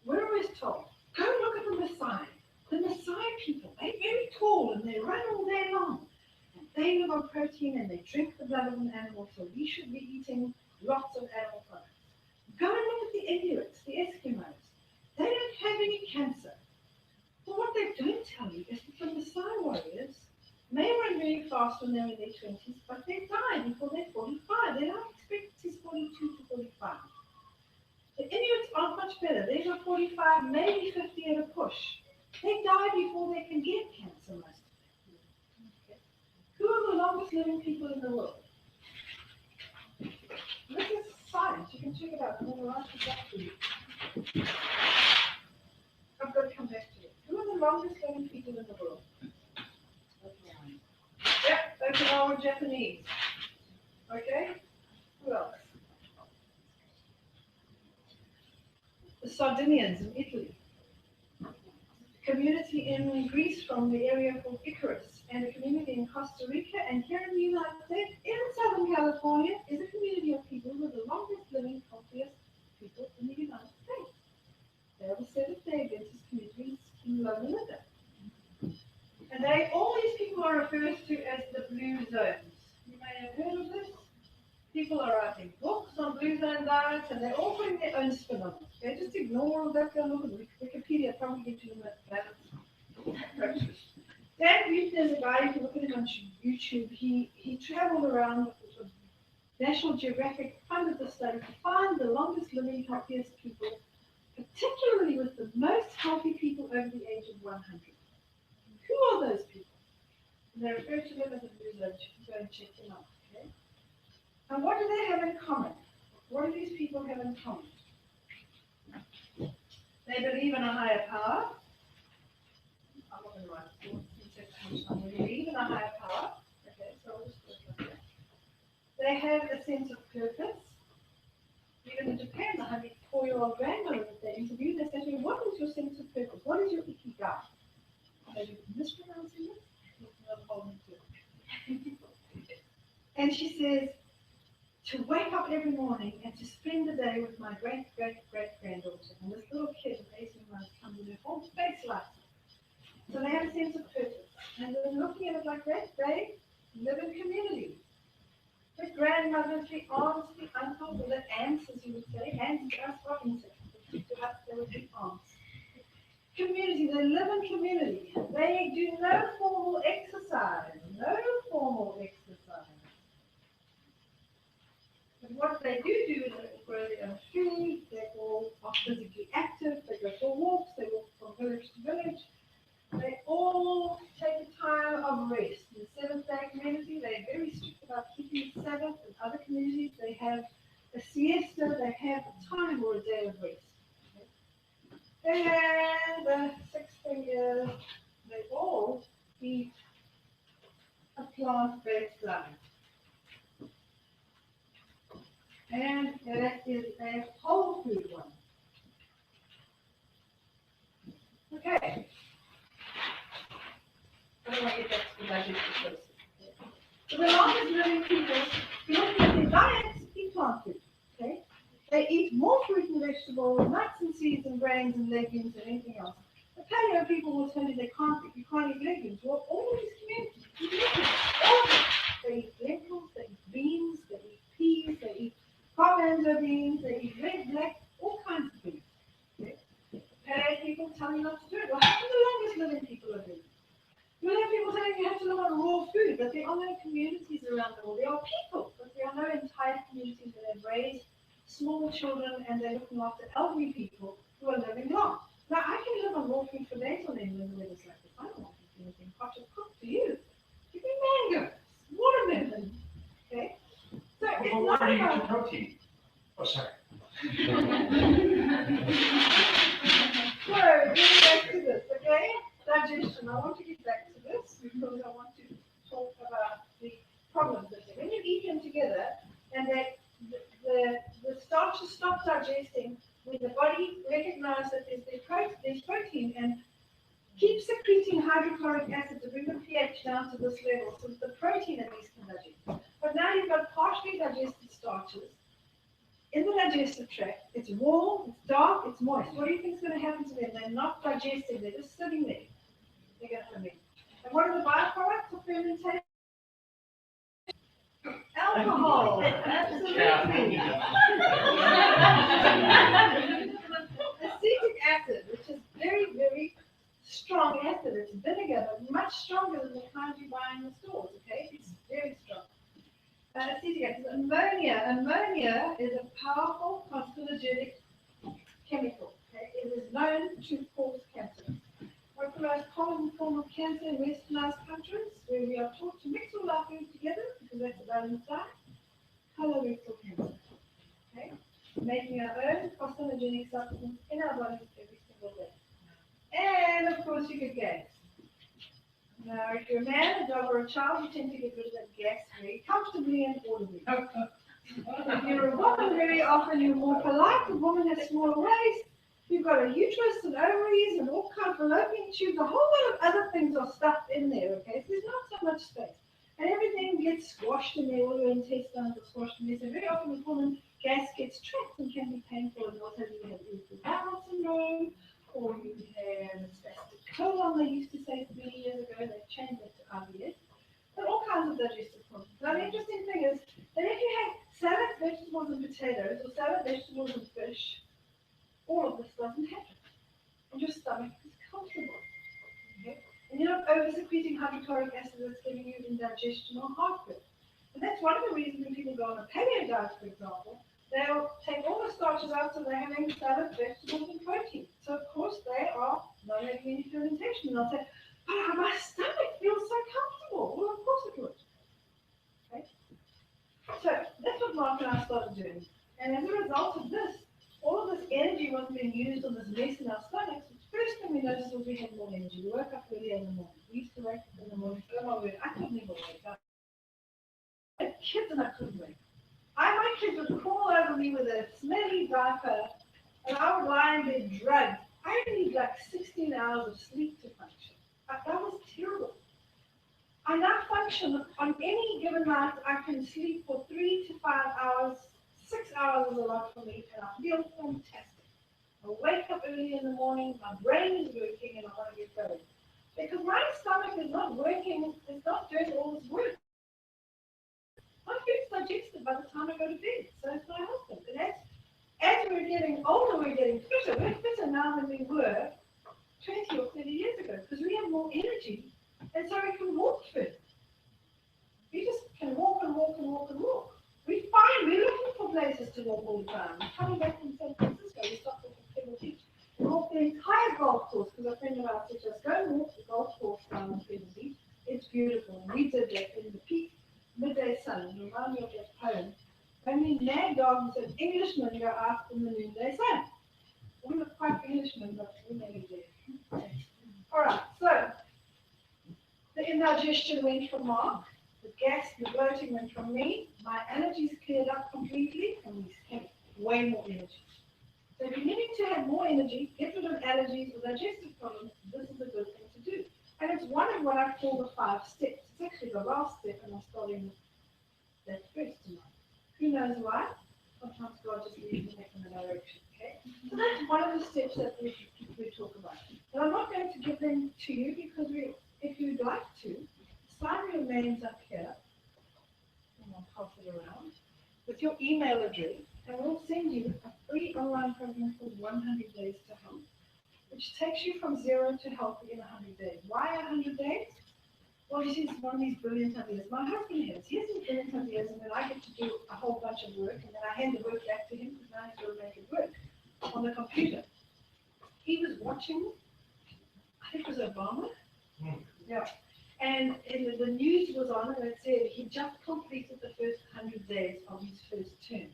we're always told, go look at the Maasai. The Maasai people, they're very tall and they run all day long. And they live on protein and they drink the blood of an animal, so we should be eating lots of animal products. Go and look at the Inuits, the Eskimos. They don't have any cancer. But what they don't tell you is that the Maasai warriors may run very fast when they're in their 20s, but they die before they're 45. Their life expectancy is 42 to 45. The Inuits aren't much better. They are 45, maybe 50 at a push. They die before they can get cancer, most of them. Okay. Who are the longest living people in the world? This is science. You can check it out. I'm going to write it back to you. I've got to come back to it. Who are the longest living people in the world? Yep, Okinawa Japanese. Okay? Who else? The Sardinians in Italy. Community in Greece from the area called Icarus, and a community in Costa Rica, and here in the United States, in Southern California, is a community of people who are the longest living, healthiest people in the United States. They are the Seventh-day Adventist communities in Loma Linda. And all these people are referred to as the blue zones. You may have heard of this. People are writing books on blue zone diets, and they're all putting their own spin on it. Okay, just ignore all that. Go look at Wikipedia. Probably get you the balance. Dan Buettner is a guy, you can look at him on YouTube. He traveled around. National Geographic funded the study to find the longest living, healthiest people, particularly with the most healthy people over the age of 100. Who are those people? And they refer to them as the blue zones. You can go and check them out. Okay? And what do they have in common? What do these people have in common? They believe in a higher power. I'm not going to write it. They believe in a higher power. Okay, so I'll just put it like that. They have a sense of purpose. Even in Japan, the 104-year-old grandmother that they interviewed, they said to her, what is your sense of purpose? What is your ikigai? Are you mispronouncing it? And she says, to wake up every morning and to spend the day with my great-great-great-granddaughter. And this little kid of 18 months comes in her whole face lights. So they have a sense of purpose. And they're looking at it like that. They live in community. The grandmothers, the aunts, the uncles, or the aunts, as you would say, aunts to us are insects. To us, they would be aunts. Community, they live in community. They do no formal exercise. No formal exercise. But what they do is they grow their own food, they all are physically active, they go for walks, they walk from village to village. They all take a time of rest. In the Seventh-day community, they're very strict about keeping the Sabbath. In other communities, they have a siesta, they have a time or a day of rest. Okay? And the sixth thing is they all eat a plant-based diet. And that is a whole food one. Okay. I don't want to get back to the digestive process. So the longest living people, if you look at their diets, eat plant food. Okay? They eat more fruit and vegetables, nuts and seeds and grains and legumes and anything else. The paleo people will tell you you can't eat legumes. Well, all these communities eat legumes. All of them. They eat lentils, they eat beans, they eat peas, they eat coriander beans, they eat red, black, all kinds of things. Okay? Paleo people tell you not to do it. Well, how come the longest living people are doing it? You'll have people saying you have to live on raw food, but there are no communities around the world. There are people, but there are no entire communities that have raised small children and they're looking after elderly people who are living long. Now, I can live on raw food for days on end when the weather's like this. I don't want to eat anything hot or cooked. Do you? Give me mango, watermelon. Okay? So it's Well, not where do you get your about. protein? Oh, sorry. So, getting back to this, okay? Digestion. I want to get back to this because I want to talk about the problems with it. When you eat them together and the starches stop digesting, when the body recognizes that there's protein and keeps secreting hydrochloric acid to bring the pH down to this level so that the protein at least can digest. But now you've got partially digested starches in the digestive tract. It's warm, it's dark, it's moist. What do you think is going to happen to them? They're not digesting, they're just sitting there. They're going to ferment. And what are the byproducts of fermentation? Alcohol. Absolutely. Acetic acid, which is very, very strong acid. It's vinegar, but much stronger than the kind you buy in the stores, okay? It's very strong. Acetic acid. Ammonia. Ammonia is a powerful carcinogenic chemical. Okay? It is known to cause cancer. What's the most common form of cancer in westernized countries, where we are taught to mix all our food together, because that's a balanced diet? Colorectal cancer. Okay? Making our own carcinogenic substance in our bodies every single day. And of course, you get gas. Now, if you're a man, a dog, or a child, you tend to get rid of that gas very comfortably and audibly. If you're a woman, very often you're more polite. A woman has smaller waist. You've got a uterus and ovaries and all kinds of fallopian tubes. A whole lot of other things are stuffed in there, okay? So there's not so much space. And everything gets squashed in there, all your intestines are squashed in there. So very often with women, gas gets trapped and can be painful. And also you have irritable bowel syndrome, or you have spastic colon, they used to say many years ago. They've changed it to IBS. But all kinds of digestive problems. Now the interesting thing is that if you have salad, vegetables, and potatoes, or salad, vegetables, and fish, all of this doesn't happen. And your stomach is comfortable. Okay? And you're not over-secreting hydrochloric acid that's giving you indigestion or heartburn. And that's one of the reasons when people go on a paleo diet, for example, they'll take all the starches out so they're having salad, vegetables, and protein. So, of course, they are not having any fermentation. And they'll say, but my stomach feels so comfortable. Well, of course it would. Okay? So, that's what Mark and I started doing. And as a result of this, all of this energy wasn't being used on this mess in our stomachs. The first thing we noticed was we had more energy. We woke up earlier in the morning. We used to wake up in the morning. Oh my word, I couldn't even wake up. I had kids and I couldn't wake up. My kids would crawl over me with a smelly diaper, and I would lie in bed drugged. I need like 16 hours of sleep to function. That was terrible. I now function on any given night. I can sleep for 3 to 5 hours. 6 hours is a lot for me, and I feel fantastic. I wake up early in the morning, my brain is working, and I want to get going. Because my stomach is not working, it's not doing all this work. My food's digested by the time I go to bed, so it's my husband. And as we're getting older, we're getting fitter. We're fitter now than we were 20 or 30 years ago, because we have more energy, and so we can walk further. We just can walk and walk and walk and walk. We're looking for places to walk all the time. Coming back from San Francisco, we stopped at Pebble Beach. We walked the entire golf course, because a friend of ours said, just go and walk the golf course down on Pebble Beach. It's beautiful. And we did that in the peak midday sun. It reminded me of that poem. Only mad dogs and Englishmen go out in the noonday sun. We were quite Englishmen, but we never did. All right, so the indigestion went from Mark. The gas, the bloating went from me. My energy's cleared up completely, and we have way more energy. So if you're needing to have more energy, get rid of allergies or digestive problems, this is a good thing to do. And it's one of what I call the 5 steps. It's actually the last step, and I'm starting that first tonight. Who knows why? Sometimes God just leads me in a direction. Okay? So that's one of the steps that we talk about. And I'm not going to give them to you because if you'd like to, sign your names up here, and I'll pass it around, with your email address, and we'll send you a free online program called 100 Days to Health, which takes you from zero to healthy in 100 days. Why 100 days? Well, you see, it's one of these brilliant ideas. My husband has. He has these brilliant ideas, and then I get to do a whole bunch of work, and then I hand the work back to him because now he's got to make it work on the computer. He was watching, I think it was Obama. Yeah. And the news was on, and it said he just completed the first 100 days of his first term.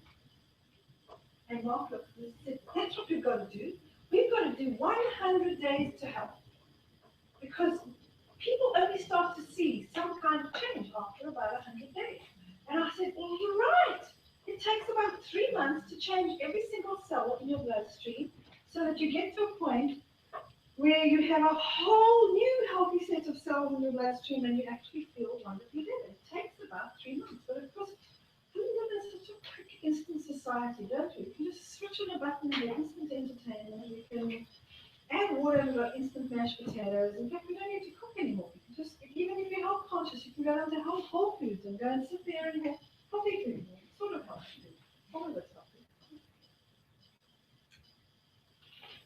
And Mark looked and said, that's what we've got to do. We've got to do 100 days to health. Because people only start to see some kind of change after about 100 days. And I said, well, you're right. It takes about 3 months to change every single cell in your bloodstream so that you get to a point where you have a whole new healthy set of cells in your bloodstream and you actually feel wonderfully better. It takes about 3 months. But of course, we live in such a quick, instant society, don't we? You can just switch on a button and get instant entertainment. We can add water and we've got instant mashed potatoes. In fact, we don't need to cook anymore. We can just, even if you're health conscious, you can go down to Whole Foods and go and sit there and have healthy food. Sort of healthy food. Some of it's healthy.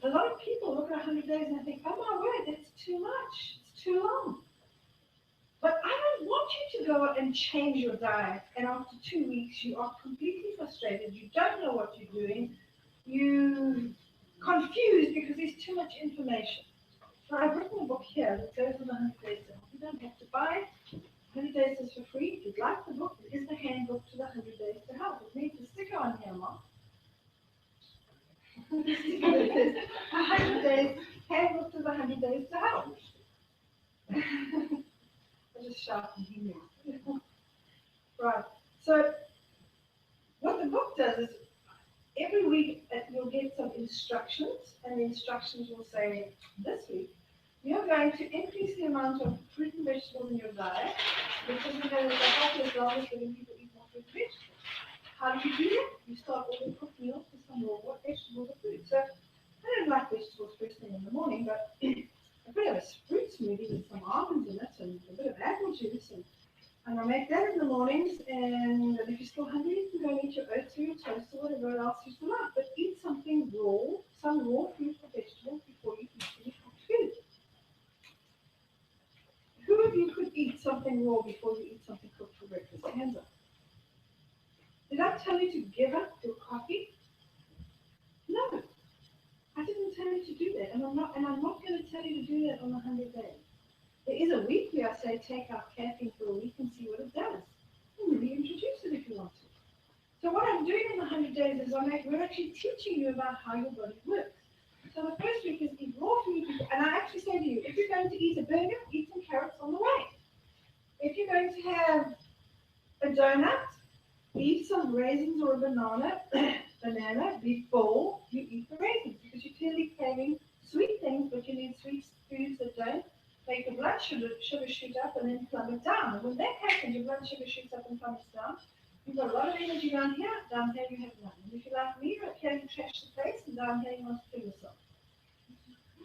A lot of people look at 100 days and they think, oh my word, that's too much. It's too long. But I don't want you to go and change your diet and after 2 weeks you are completely frustrated. You don't know what you're doing. You're confused because there's too much information. So I've written a book here that goes with 100 Days to Health. You don't have to buy it. 100 Days is for free. If you'd like the book, it is the handbook to the 100 Days to Health. It needs a sticker on here, Mark. It says 100 Days, handbook to the 100 Days to Health. I just shouted, he knew. Right. So what the book does is every week you'll get some instructions, and the instructions will say, this week, you're going to increase the amount of fruit and vegetables in your diet, because we know that the healthiest diet is letting people eat more fruit and vegetables. How do you do that? You start all your cooked meals with some raw vegetables or fruit. So I don't like vegetables first thing in the morning, but I could have a fruit smoothie with some almonds in it and a bit of apple juice, and I make that in the mornings, and if you're still hungry, you can go and eat your oats or your toast or whatever else you still like. But eat something raw, some raw fruit or vegetables before you eat any cooked food. Who of you could eat something raw before you eat something cooked for breakfast? Hands up. Did I tell you to give up your coffee? No. I didn't tell you to do that, and I'm not going to tell you to do that on 100 days. There is a week where I say take out caffeine for a week and see what it does. And reintroduce it if you want to. So what I'm doing in the 100 days is we're actually teaching you about how your body works. So the first week is eat raw food, and I actually say to you, if you're going to eat a burger, eat some carrots on the way. If you're going to have a donut, eat some raisins or a banana before you eat the raisins, because you're clearly craving sweet things, but you need sweet foods that don't make your blood sugar shoot up and then plummet down. And when that happens, your blood sugar shoots up and plummets down. You've got a lot of energy down here you have none. And if you're like me, right here you trash the place, and down here you want to kill yourself.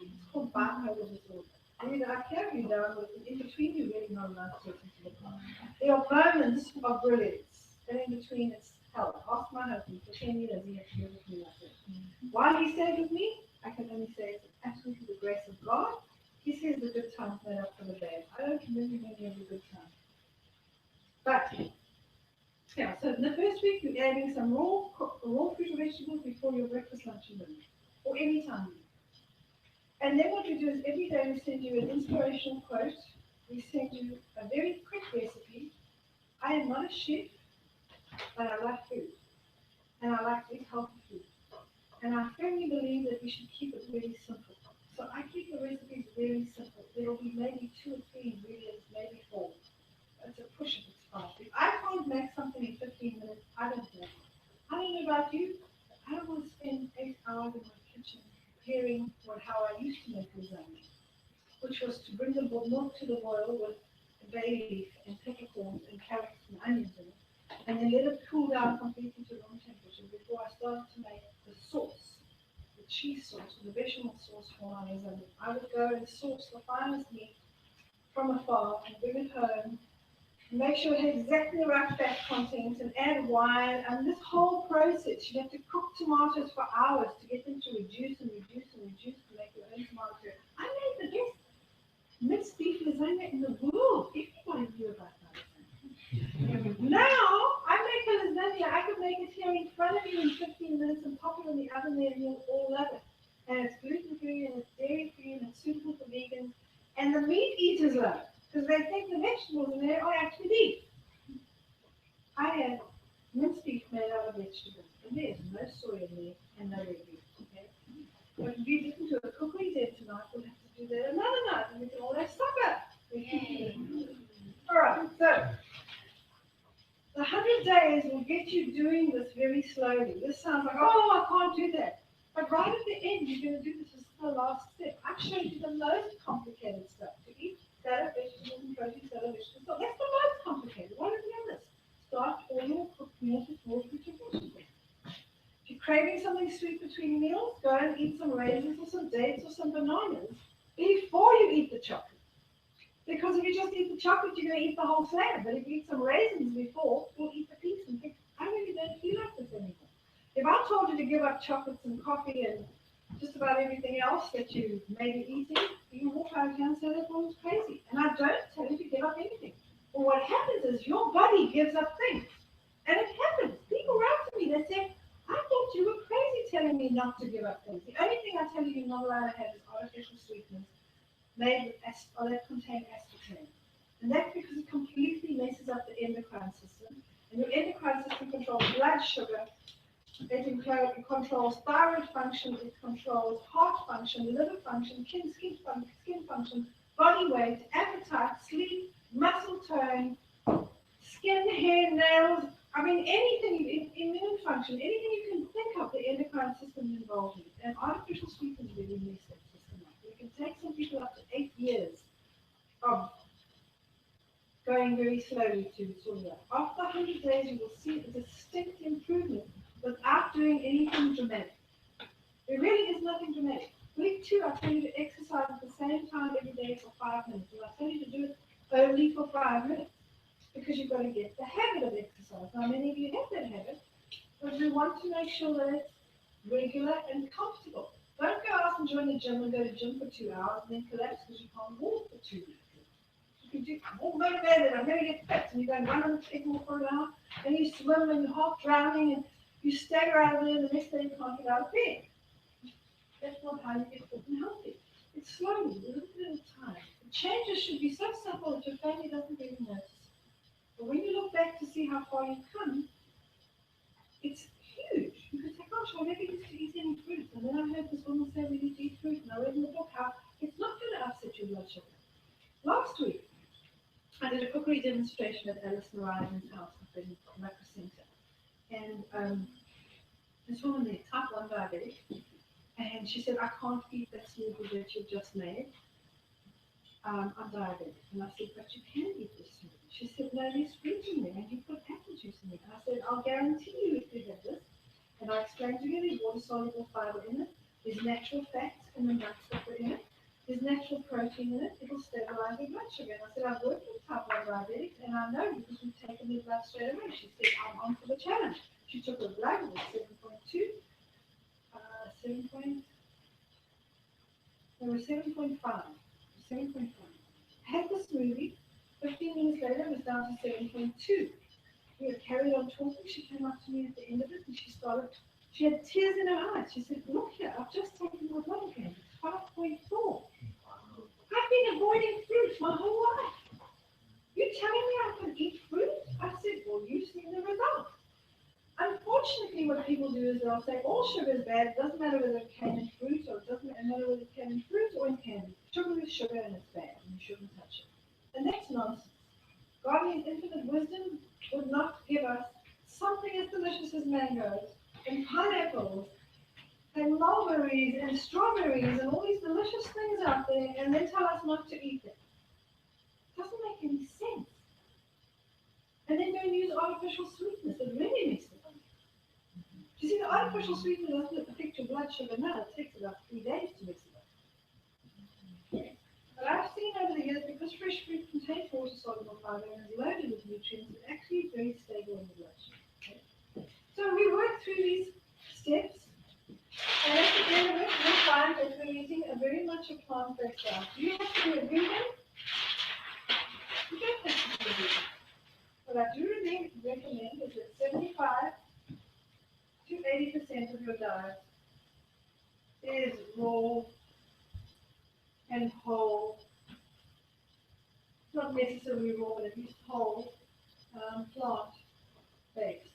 It's called bipolar disorder. You're either up here or you're down, but in between you're really not a nice person to look at. There are moments of brilliance, and in between it's hell. Ask my husband, for 10 years he had to live with me like that. While he stayed with me, I can only say it's absolutely the grace of God. He says the good times made up for the bad. I don't remember many of the good times. But, yeah, so in the first week, you're adding some raw fruit or vegetables before your breakfast, lunch, and dinner. Or any time. And then what we do is every day we send you an inspirational quote. We send you a very quick recipe. I am not a chef, but I like food. And I like to eat healthy food. And I firmly believe that we should keep it really simple. So I keep the recipes very simple. There will be maybe 2 or 3 ingredients, maybe 4. It's a push if it's fast. If I can't make something in 15 minutes, I don't know. I don't know about you, but I don't want to spend 8 hours in my kitchen preparing how I used to make lasagna, which was to bring the or milk to the boil with bay leaf and peppercorns and carrots and onions in it, and then let it cool down completely to room temperature before I started to make the sauce, the cheese sauce, or the vegetable sauce for my lasagna. I would go and source the finest meat from afar and bring it home. Make sure it had exactly the right fat content and add wine. And this whole process, you have to cook tomatoes for hours to get them to reduce and reduce and reduce to make your own tomato curry. I made the best minced beef lasagna in the world. Everybody knew about that. Now, I make a lasagna. I could make it here in front of you in 15 minutes and pop it in the oven there and you'll all love it. And it's gluten-free and it's dairy-free and it's suitable for vegans. And the meat eaters love it because they think the vegetables in there are actually beef. I had minced beef made out of vegetables, and there's no soy in there and no red beef. Okay? But if you listen to a cookery dinner tonight, we'll have to do that another night, and we can all have supper. All right, so the 100 days will get you doing this very slowly. This sounds like, oh, I can't do that. But right at the end, you're going to do this as the last step. I've showed you the most complicated stuff to eat. Salad, vegetables, and protein, salad, vegetables. So that's the most complicated. What are the others? Start all your cooked meals with raw fruit and vegetables. If you're craving something sweet between meals, go and eat some raisins or some dates or some bananas before you eat the chocolate. Because if you just eat the chocolate, you're going to eat the whole slab. But if you eat some raisins before, you'll eat the piece and think, I really don't feel like this anymore. If I told you to give up chocolates and coffee and just about everything else that you may be eating, you walk out here and say that one's crazy. And I don't tell you to give up anything. But what happens is your body gives up things. And it happens. People write to me, they say, I thought you were crazy telling me not to give up things. The only thing I tell you you're not allowed to have is artificial sweeteners made with or that contain aspartame. And that's because it completely messes up the endocrine system. And your endocrine system controls blood sugar, it controls thyroid function, it controls heart function, liver function, skin function, body weight, appetite, sleep, muscle tone, skin, hair, nails, I mean anything, immune function, anything you can think of, the endocrine system is involved in. And artificial sweeteners really mess that system up. It can take some people up to 8 years of going very slowly to sort it out. After 100 days, you will see a distinct improvement without doing anything dramatic. There really is nothing dramatic. Week 2, I tell you to exercise at the same time every day for 5 minutes. And I tell you to do it only for 5 minutes because you've got to get the habit of exercise. Now, many of you have that habit, but we want to make sure that it's regular and comfortable. Don't go out and join the gym and go to the gym for 2 hours and then collapse because you can't walk for 2 weeks. You can do, I'm all motivated, I'm going to get fit, and you go and run on the treadmill for an hour, and you swim and you're half drowning, and you stagger out of there, and the next day you can't get out of bed. That's not how you get fit and healthy. It's slowly, a little bit at a time. The changes should be so simple that your family doesn't even notice. But when you look back to see how far you've come, it's huge. You can say, gosh, I never used to eat any fruit. And then I heard this woman say we need to eat fruit, and I read in the book how it's not going to upset your blood sugar. Last week, I did a cookery demonstration at Alice Narayan's house up in Macro Center. And this woman there, type 1 diabetic, and she said, I can't eat that smoothie that you just made. I'm diabetic. And I said, but you can eat this smoothie. She said, no, there's fruit in there, and you put apple juice in there. And I said, I'll guarantee you if you have this. And I explained to you there's water-soluble fiber in it. There's natural fats in the nuts that are in it. There's natural protein in it. It'll stabilize your blood sugar. And I said, I've worked with type 1 diabetics, and I know because we've taken their blood straight away. She said, I'm on for the challenge. She took her blood, it was 7.2, 7.5. Had the smoothie. 15 minutes later, it was down to 7.2. We had carried on talking. She came up to me at the end of it, and she had tears in her eyes. She said, look here, I've just taken my blood again. It's 5.4. I've been avoiding fruit my whole life. You're telling me I can eat fruit? I said, well, you've seen the result. Unfortunately, what people do is they'll say all sugar is bad. It doesn't matter whether it came in fruit or it doesn't matter whether it came in fruit or in candy. Sugar is sugar and it's bad and you shouldn't touch it. And that's nonsense. God in infinite wisdom would not give us something as delicious as mangoes and pineapples and mulberries and strawberries and all these delicious things out there and then tell us not to eat them. make any sense. And then go and use artificial sweetness that really makes it. You see, the artificial sweetener doesn't affect your blood sugar now. It takes about 3 days to mix it up. But I've seen over the years, because fresh fruit contains water-soluble fiber and is loaded with nutrients, it's actually very stable in the blood sugar. Okay? So we work through these steps, and at the end of it, we'll find that we're eating a very much a plant-based diet. Do you have to be a vegan? You don't have to be a vegan. What I do recommend is that 75 to 80% of your diet is raw and whole, not necessarily raw, but at least whole, plant-based.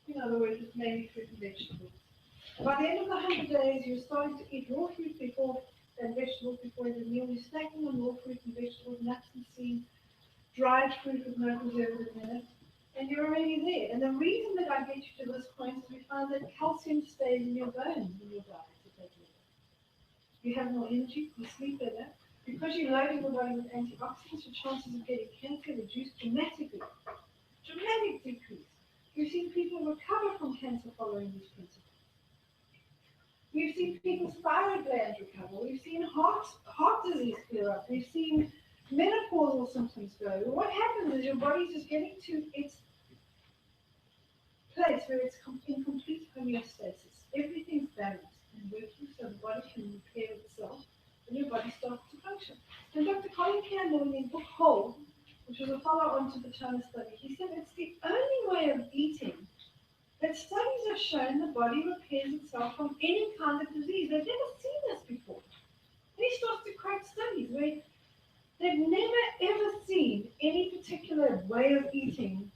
In other words, it's mainly fruit and vegetables. By the end of the 100 days, you're starting to eat raw fruit and vegetables before every meal. You're snacking on raw fruit and vegetables, nuts and seeds, dried fruit with no preservative in it, and you're already there. And the reason that I get you to this point is we find that calcium stays in your bones in your diet. You have more energy, you sleep better. Because you're loading the body with antioxidants, your chances of getting cancer reduce dramatically. Dramatic decrease. We've seen people recover from cancer following these principles. We've seen people's thyroid glands recover. We've seen heart disease clear up. We've seen menopausal symptoms go. What happens is your body's just getting to its place where it's in complete homeostasis. Everything's balanced and working so the body can repair itself and your body starts to function. And Dr. Colin Campbell in his book Whole, which was a follow-on to the China study, he said it's the only way of eating that studies have shown the body repairs itself from any kind of disease. They've never seen this before. And he starts to quote studies where they've never ever seen any particular way of eating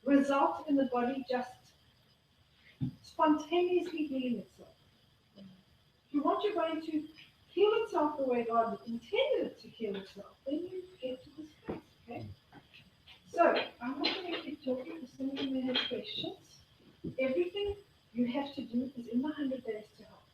result in the body just spontaneously healing itself. If you want your body to heal itself the way God intended it to heal itself, then you get to this place, okay? So, I'm not going to keep talking because some of you may have questions. Everything you have to do is in the 100 Days to Health.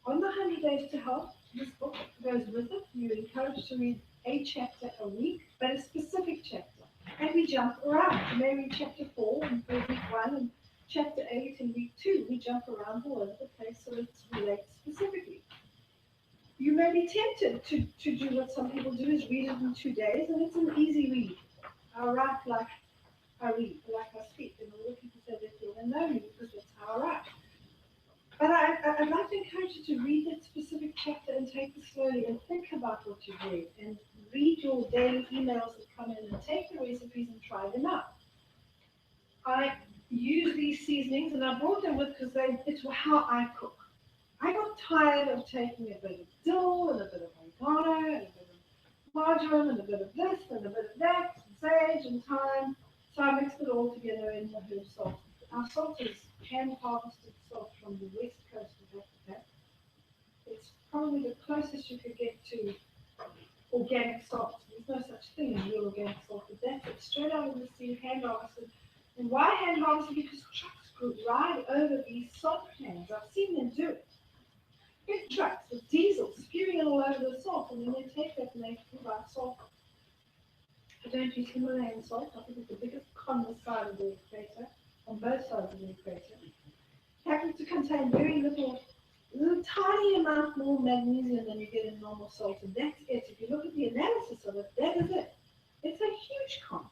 On the 100 Days to Health, this book goes with it. You're encouraged to read a chapter a week, but a specific chapter. And we jump around. You may read chapter 4 in week 1 and chapter 8 in week 2. We jump around all over the place so it relates specifically. You may be tempted to do what some people do, is read it in 2 days, and it's an easy read. I write like I read, like I speak, and all the people say they feel they know me because that's how I write. But I'd like to encourage you to read that specific chapter and take it slowly and think about what you're doing and read your daily emails that come in and take the recipes and try them out. I use these seasonings and I brought them with because it's how I cook. I got tired of taking a bit of dill and a bit of oregano and a bit of marjoram and a bit of this and a bit of that, and sage and thyme. So I mixed it all together in the herb salt. Our salt is hand-harvested salt from the west coast of Africa. It's probably the closest you could get to organic salt. There's no such thing as real organic salt, but that's it, straight out of the sea, hand-harvested. And why hand-harvested? Because trucks could ride over these salt cans. I've seen them do it. Big trucks with diesel spewing it all over the salt, and then they take that and they provide salt. I don't use Himalayan salt. I think it's the biggest con this side of the equator, on both sides of the equator. It happens to contain very little tiny amount more magnesium than you get in normal salt, and that's it. If you look at the analysis of it, that is it. It's a huge con.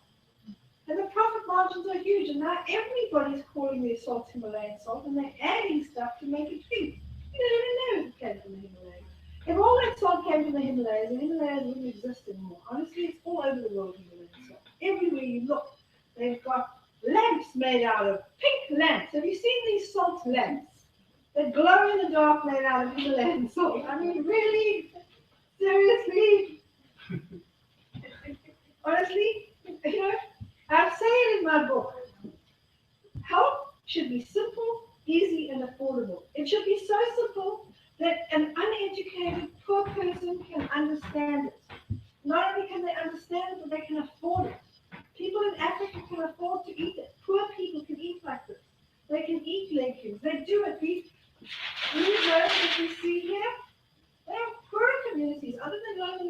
And the profit margins are huge, and now everybody's calling their salt Himalayan salt, and they're adding stuff to make it pink. You don't even know if it came from the Himalayas. If all that salt came from the Himalayas wouldn't exist anymore. Honestly, it's all over the world, Himalayan salt. Everywhere you look, they've got lamps made out of pink lamps. Have you seen these salt lamps that glow in the dark made out of Himalayan salt? I mean, really? Seriously? Honestly? You know, I say it in my book. Health should be simple, easy, and affordable. It should be so simple that an uneducated, poor person can understand it. Not only can they understand it, but they can afford it. People in Africa can afford to eat it. Poor people can eat like this. They can eat legumes. They do it. These roads that you see here, they are poor communities. Other than going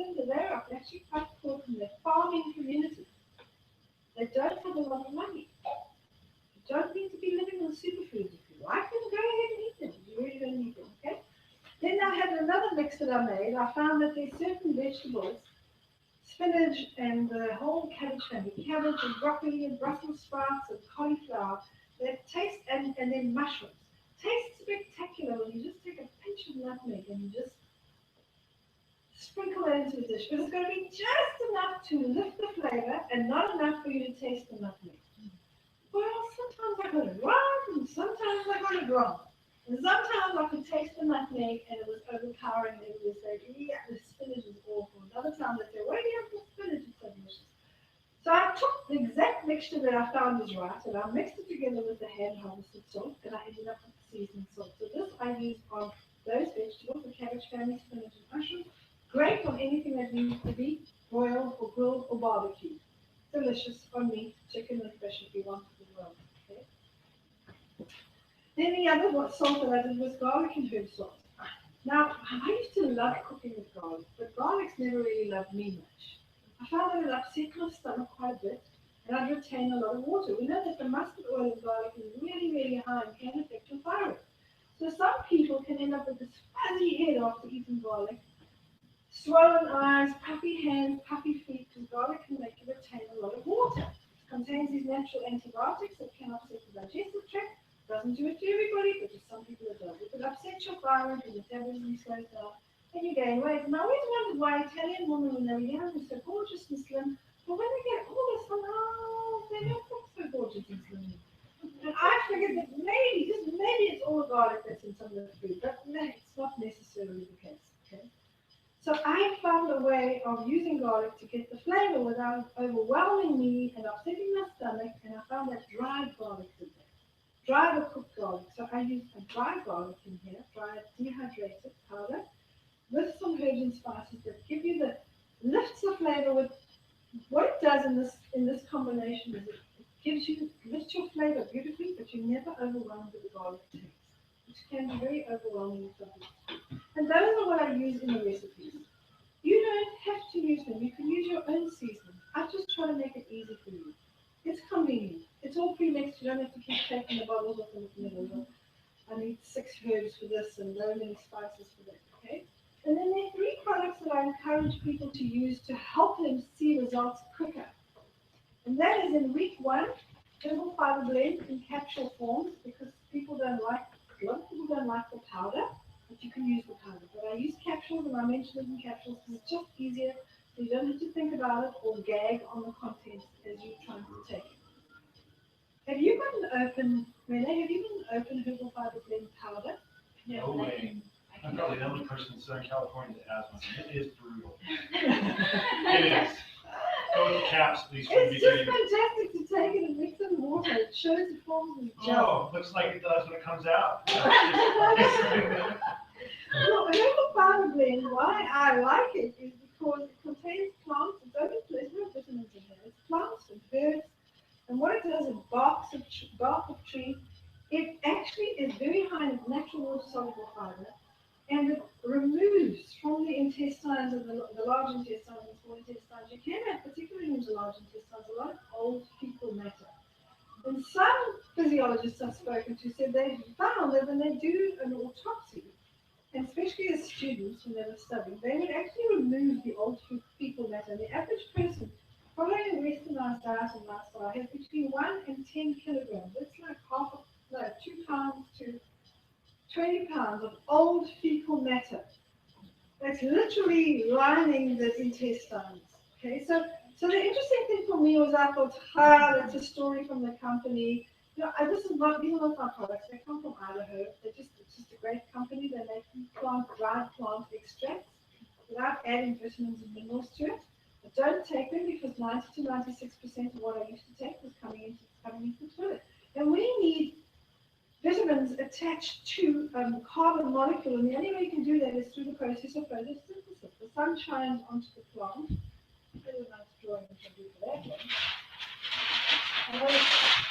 I made, I found that there's certain vegetables, spinach and the whole cabbage family, cabbage and broccoli and Brussels sprouts and cauliflower, that taste, and then mushrooms, taste spectacular when you just take a pinch of nutmeg and you just sprinkle that into the dish. But it's going to be just enough to lift the flavor and not enough for you to taste the nutmeg. Well, sometimes I got it right and sometimes I got it wrong. And sometimes I could taste the nutmeg and it was overpowering and it was like, yeah, the spinach is awful. Another time they say, where do you have the spinach? It's so delicious. So I took the exact mixture that I found was right and I mixed it together with the hand harvested salt and I ended up with the seasoning salt. So this I use on those vegetables, the cabbage family, spinach and mushrooms. Great on anything that needs to be boiled or grilled or barbecued. Delicious on meat, chicken and fish if you want it as well. Okay. Then the other salt that I did was garlic and herb salt. Now, I used to love cooking with garlic, but garlic's never really loved me much. I found that it upset my stomach quite a bit, and I'd retain a lot of water. We know that the mustard oil in garlic is really, really high and can affect your thyroid. So some people can end up with this fuzzy head after eating garlic, swollen eyes, puffy hands, puffy feet, because garlic can make you retain a lot of water. It contains these natural antibiotics that can upset the digestive tract. Doesn't do it to everybody, but to some people it does. It could upset your thyroid, your metabolism slows down, and you gain weight. And I always wondered why Italian women, when they were young, were so gorgeous and slim, but when they get older, somehow they don't look so gorgeous and slim. And I figured that maybe, just maybe it's all the garlic that's in some of the food, but no, it's not necessarily the case. Okay? So I found a way of using garlic to get the flavor without overwhelming me and upsetting my stomach, and I found that dried garlic did that. Dried or cooked garlic. So I use a dried garlic in here, dried dehydrated powder, with some herbs and spices that give you the lifts the flavor with what it does in this combination is it gives you lifts your flavor beautifully, but you're never overwhelmed with the garlic taste, which can be very overwhelming with something. And those are what I use in the recipes. You don't have to use them. You can use your own seasoning. I just try to make it easy for you. It's convenient. It's all pre-mixed. You don't have to keep taking the bottles off in the middle. I need 6 herbs for this and so many spices for that. Okay. And then there are 3 products that I encourage people to use to help them see results quicker. And that is in week 1, herbal fiber blend in capsule forms because a lot of people don't like the powder, but you can use the powder. But I use capsules and I mention it in capsules because it's just easier. So you don't have to think about it or gag on the contents as you're trying to take it. Have you got an open, Renee, have you got an open herbal fiber blend powder? No way. I'm probably the only person in Southern California that has one. It is brutal. It is. Go with the caps, at least. It's just fantastic to take it and mix it in water. It shows it forms as gel. Oh, looks like it does when it comes out. Well, herbal fiber blend, why I like it is because it contains plants. There's no vitamins in there. It's plants and herbs. And what it does is bark of tree. It actually is very high in natural water soluble fiber. And it removes from the intestines of the large intestines and small intestines. You can have, particularly in the large intestines, a lot of old fecal matter. And some physiologists I've spoken to said they've found that when they do an autopsy, and especially as students when they were studying, they would actually remove the old fecal matter. The average person following a westernized diet and lifestyle has between 1 and 10 kilograms. That's like 2 pounds to 20 pounds of old fecal matter. That's literally lining the intestines. Okay, so the interesting thing for me was I thought, that's a story from the company. You know, these are not our products. They come from Idaho. It's just a great company. They make dried plant extracts without adding vitamins and minerals to it. I don't take them because 90 to 96% of what I used to take was coming into the toilet. And we need vitamins attached to carbon molecule, and the only way you can do that is through the process of photosynthesis. The sun shines onto the plant. There's a nice drawing which I'll do for that one. And those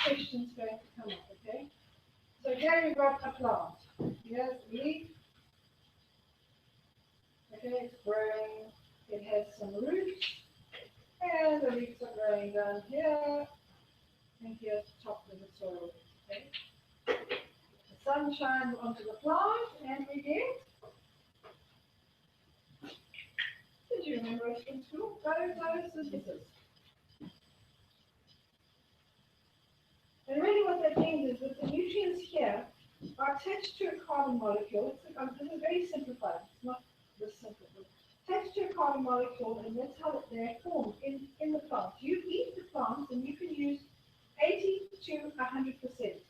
questions going to come up, okay? So here we've got a plant. Here's the leaf. Okay, it's growing. It has some roots. And the leaves are growing down here. And here's the top of the soil. Okay? The sun shines onto the plant and we get Do you remember it from school? Photosynthesis. And really what that means is that the nutrients here are attached to a carbon molecule. This is very simplified. It's not this simple. But attached to a carbon molecule, and that's how they're formed in the plant. You eat the plant, and you can use 80 to 100%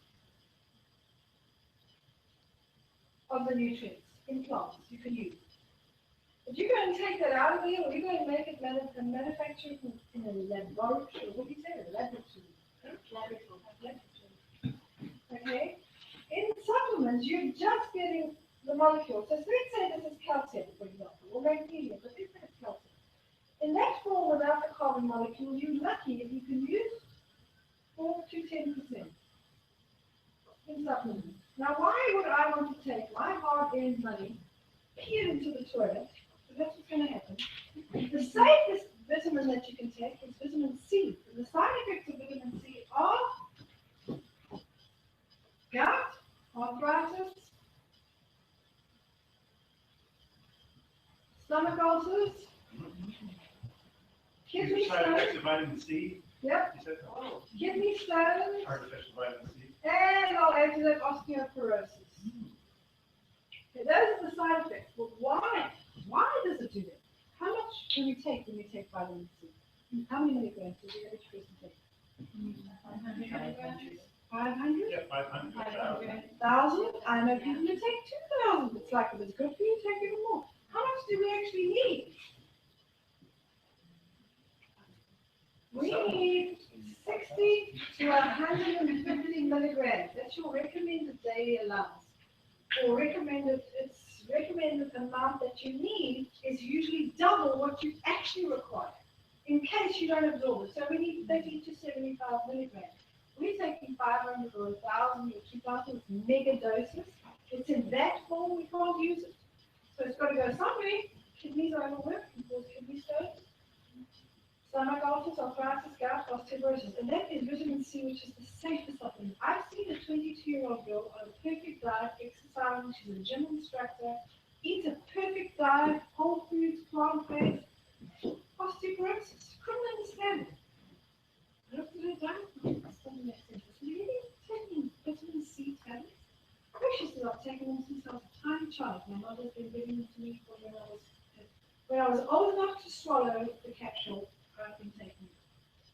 of the nutrients in plants you can use. But you go and take that out of there, or you go and make it and manufacture it in a laboratory, or what do you say, a laboratory? Okay? In supplements, you're just getting the molecule. So let's say this is calcium, for example, or magnesium, but let's say it's calcium. In that form, without the carbon molecule, you're lucky if you can use 4 to 10% in supplements. Now, why would I want to take my hard-earned money, pee it into the toilet? So that's what's going to happen. The safest vitamin that you can take is vitamin C. And the side effects of vitamin C are gout, arthritis, stomach ulcers, kidney Side effects stones. of vitamin C? Yep. You said, oh, Kidney stones. artificial vitamin C. And I'll add to that osteoporosis. Okay, those are the side effects. But why? Why does it do that? How much can we take when we take vitamin C? How many milligrams does the average person take? 500? Yeah, 500. 1,000? I know people who take 2,000. It's like, if it's good for you, take even more. How much do we actually need? We need 60 to 150 milligrams. That's your recommended daily allowance. Or recommended amount that you need is usually double what you actually require in case you don't absorb it. So we need 30 to 75 milligrams. We're taking 500 or 1,000 or 2,000 with mega doses. It's in that form, we can't use it. So it's got to go somewhere. Kidneys are overworked, can cause kidney stones. Stomach ulcers, arthritis, gout, osteoporosis, and that is vitamin C, which is the safest supplement. I've seen a 22-year-old girl on a perfect diet, exercising, she's a gym instructor, eats a perfect diet, whole foods, plant-based, osteoporosis. Couldn't understand it. I looked at her diet, it doesn't make sense. I said, "Are you really taking vitamin C tablets?" Oh, she said, "I've taken them since I was a tiny child. My mother's been giving them to me when I was old enough to swallow the capsule. I've been taking it."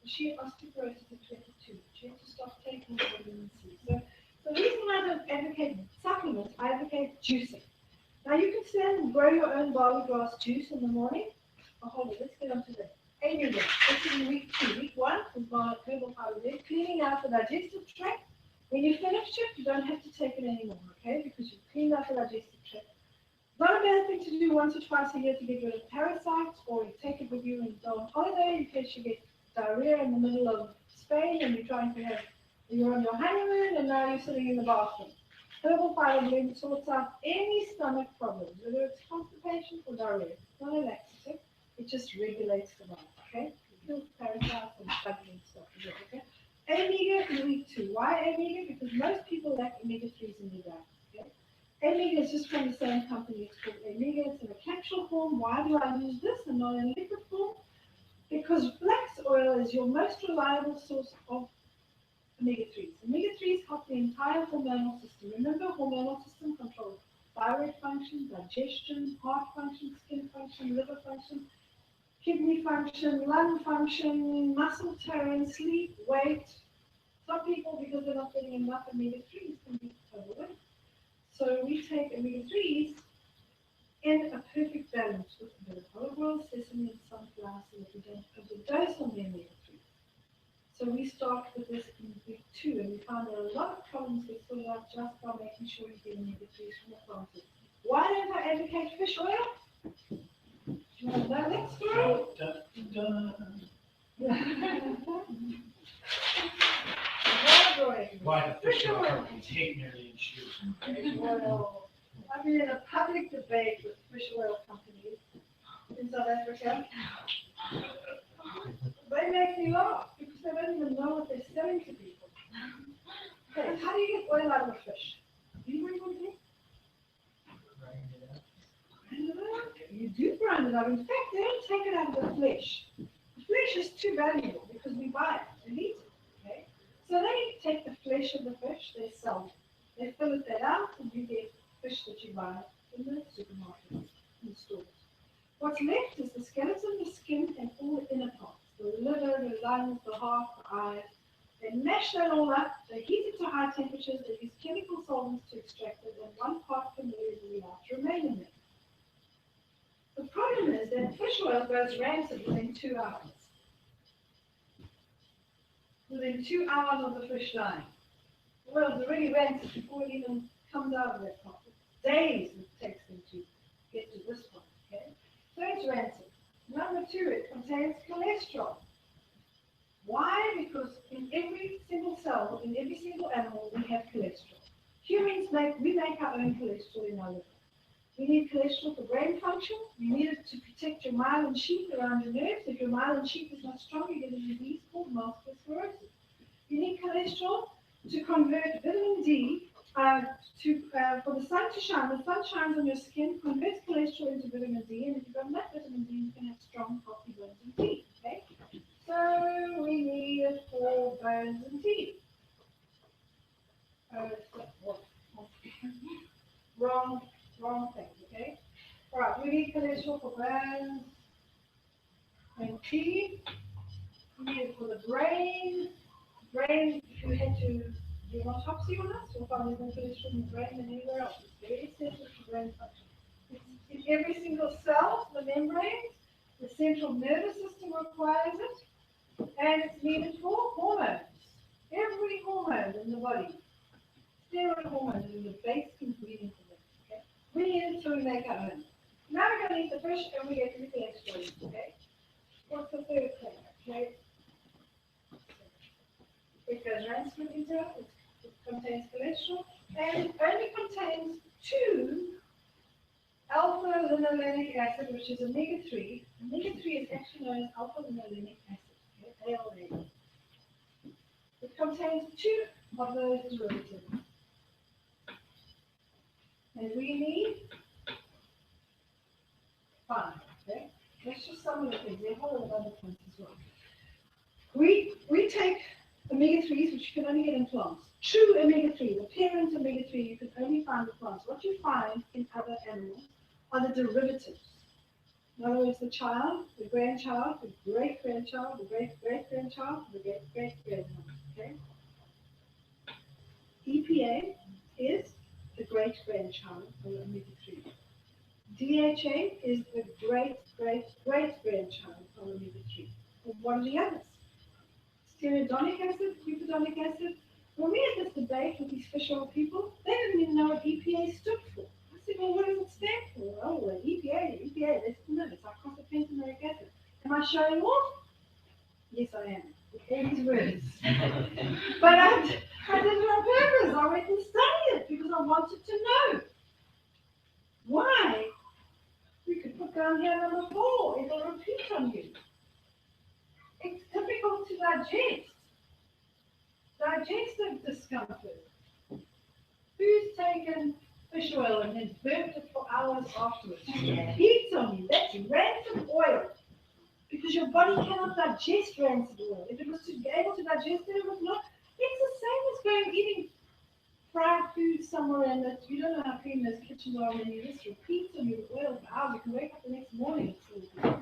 She had osteoporosis at 22. She had to stop taking vitamin C. So the reason I don't advocate supplements, I advocate juicing. Now you can stand and grow your own barley grass juice in the morning. Oh, hold on, let's get on to that. Amy, this is in week 2. Week 1 is my herbal powder there, cleaning out the digestive tract. When you finish it, you don't have to take it anymore, okay? Because you've cleaned out the digestive tract. Not a bad thing to do once or twice a year to get rid of parasites, or you take it with you and go on holiday in case you get diarrhea in the middle of Spain and you're on your honeymoon and now you're sitting in the bathroom. Herbal fiber blend sorts out any stomach problems, whether it's constipation or diarrhea. It's not a laxative, it just regulates the bowel, okay? It kills parasites and bugs and stuff, okay? Omega in week 2. Why omega? Because most people lack omega-3s in their diet, okay? Omega is just from the same company. It's called Omega. It's in a capsule form. Why do I use this and not in liquid form? Because flax oil is your most reliable source of omega-3s. Omega-3s help the entire hormonal system. Remember, hormonal system controls thyroid function, digestion, heart function, skin function, liver function, kidney function, lung function, muscle tone, sleep, weight. Some people, because they're not getting enough omega-3s, can be overweight. So we take omega-3s in a perfect balance with a bit of olive oil, sesame, and sunflower so that we don't overdose on the omega-3s. So we start with this in week 2, and we found that a lot of problems get sorted out just by making sure you get omega-3s from the plant. Why don't I advocate fish oil? Do you want to know that story? Why the fish oil companies hate Marion Shoe. Well, I've been in a public debate with fish oil companies in South Africa. They make me laugh because they don't even know what they're selling to people. Okay, how do you get oil out of a fish? Do you bring one here? Grind it out. You do grind it up. In fact, they don't take it out of the flesh. The flesh is too valuable because we buy it and eat it. Okay? So they take the flesh of the fish, they sell it. They fill it out, and you get fish that you buy in the supermarkets and stores. What's left is the skeleton, the skin, and all the inner parts. The liver, the lungs, the heart, the eyes. They mash that all up, they heat it to high temperatures, they use chemical solvents to extract it, and one part per million of the outer remain in there. The problem is that fish oil goes rancid within 2 hours. Within 2 hours of the fish dying. The oil is already rancid before it even comes out of that pot. Days it takes them to get to this point. Okay? So it's rancid. Number 2, it contains cholesterol. Why? Because in every single cell, in every single animal, we have cholesterol. Humans make our own cholesterol in our liver. We need cholesterol for brain function. You need it to protect your myelin sheath around your nerves. If your myelin sheath is not strong, you get a disease called multiple sclerosis. You need cholesterol to convert vitamin D for the sun to shine. The sun shines on your skin, converts cholesterol into vitamin D, and if you've got enough vitamin D, you can have strong, healthy bones and teeth. Okay? So we need it for bones and teeth. Wrong thing, okay? Alright, we need cholesterol for bones and teeth. We need it for the brain. Brain, if you had to do an autopsy on us, you'll find there's more cholesterol in the brain than anywhere else. It's very essential for brain function. It's in every single cell, the membrane. The central nervous system requires it. And it's needed for hormones. Every hormone in the body. Steroid hormones is the basic ingredient of it. Okay? We need it so we make our own. Now we're going to eat the fish and we get to the cholesterol. Okay? What's the third thing? Okay? It goes rancid into it. It contains cholesterol. And it only contains 2 alpha-linolenic acid, which is omega-3. Omega-3 is actually known as alpha-linolenic acid. ALA. It contains 2 of those derivatives. And we need 5. Okay? That's just some of the things. There are a whole lot of other points as well. We take omega-3s, which you can only get in plants. True omega-3, the parent omega-3, you can only find in plants. What you find in other animals are the derivatives. In other words, the child, the grandchild, the great-grandchild, the great-great-grandchild, the great-great-grandchild. Okay? EPA is the great-grandchild of omega-3. DHA is the great-great-great-grandchild of omega-3. And what are the others? Stearidonic acid, butadienic acid. When we had this debate with these fish oil people, they didn't even know what EPA stood for. I said, well, what does it stand for? Oh, well, EPA, they said, no, it's icosapentaenoic acid. Am I showing off? Yes, I am. With all these words. But I did it on purpose. I went and studied it because I wanted to know. Why? We could put down here number 4. It'll repeat on you. It's difficult to digest. Digestive discomfort. Who's taken fish oil and then burnt it for hours afterwards? Heat on you. That's rancid oil. Because your body cannot digest rancid oil. If it was able to digest it, it would not. It's the same as going eating fried food somewhere and that you don't know how clean those kitchens are when you just repeat on your oil for hours. You can wake up the next morning and still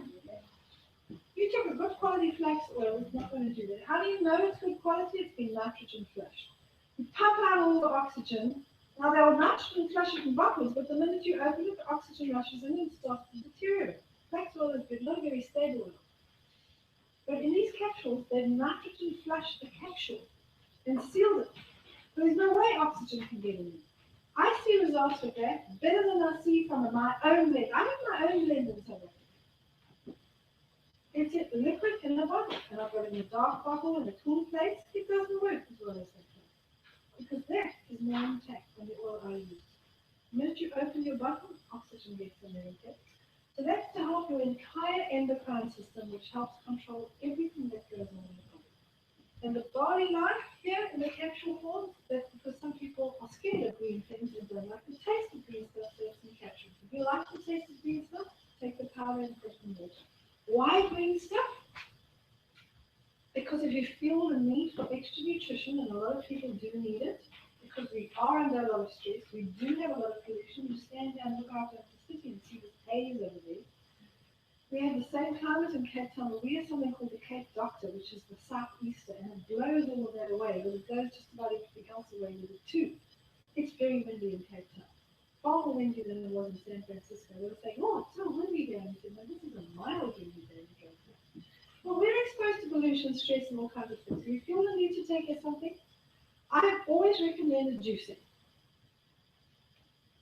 you took a good quality flax oil, it's not going to do that. How do you know it's good quality? It's been nitrogen flushed. You pump out all the oxygen. Now they will nitrogen flush it in bottles, but the minute you open it, the oxygen rushes in and starts to deteriorate. Flax oil is good, not a very stable oil. But in these capsules, they've nitrogen flushed the capsule and sealed it. There's no way oxygen can get in there. I see results with that better than I see from my own blend. I have my own blend in South Africa. It's a liquid in a bottle, and I've got it in a dark bottle and a cool place. It doesn't work as well as that one. Because that is more intact than the oil I use. The minute you open your bottle, oxygen gets in there, okay? So that's to help your entire endocrine system, which helps control everything that goes on in the body. And the body life here in the capsule form, that's because some people are scared of green things and don't like the taste of green stuff, so it's in capsules. If you like the taste of green stuff, take the powder and put it in water. Why green stuff? Because if you feel the need for extra nutrition, and a lot of people do need it, because we are under a lot of stress, we do have a lot of pollution. You stand there and look out at the city and see this haze over there. We have the same climate in Cape Town, but we have something called the Cape Doctor, which is the southeaster, and it blows all of that away, but it blows just about everything else away with it too. It's very windy in Cape Town. Far more windy than it was in San Francisco. They were saying, oh, it's so windy there. And I said, no, this is a mild windy day in Cape Town. Well, we're exposed to pollution, stress, and all kinds of things. If you feel the need to take something, I've always recommended juicing.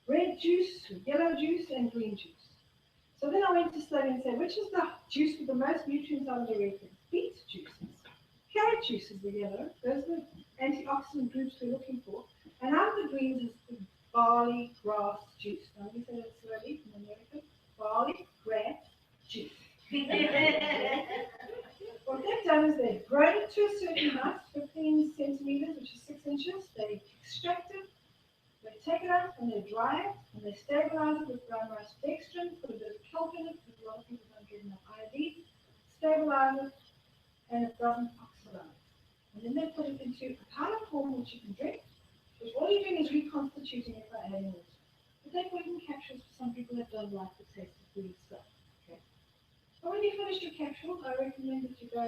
Red juice, yellow juice, and green juice. So then I went to study and say, which is the juice with the most nutrients out of the red things? Beet juices. Carrot juice is the yellow. Those are the antioxidant groups we're looking for. And out of the greens is the barley grass juice. Now let me say that slowly in American. Barley grass juice. What they've done is they've grown it to a certain height, 15 centimeters, which is 6 inches. They extract it, they take it out, and they dry it, and they stabilize it with brown rice dextrin, put a bit of kelp in it, because a lot of people don't get enough iodine, stabilize it, and it doesn't oxidize. And then they put it into a powder form, which you can drink, which all you're doing is reconstituting it by adding water. But they put it in capsules for some people that don't like the taste of green stuff. But when you finish your capsule, I recommend that you go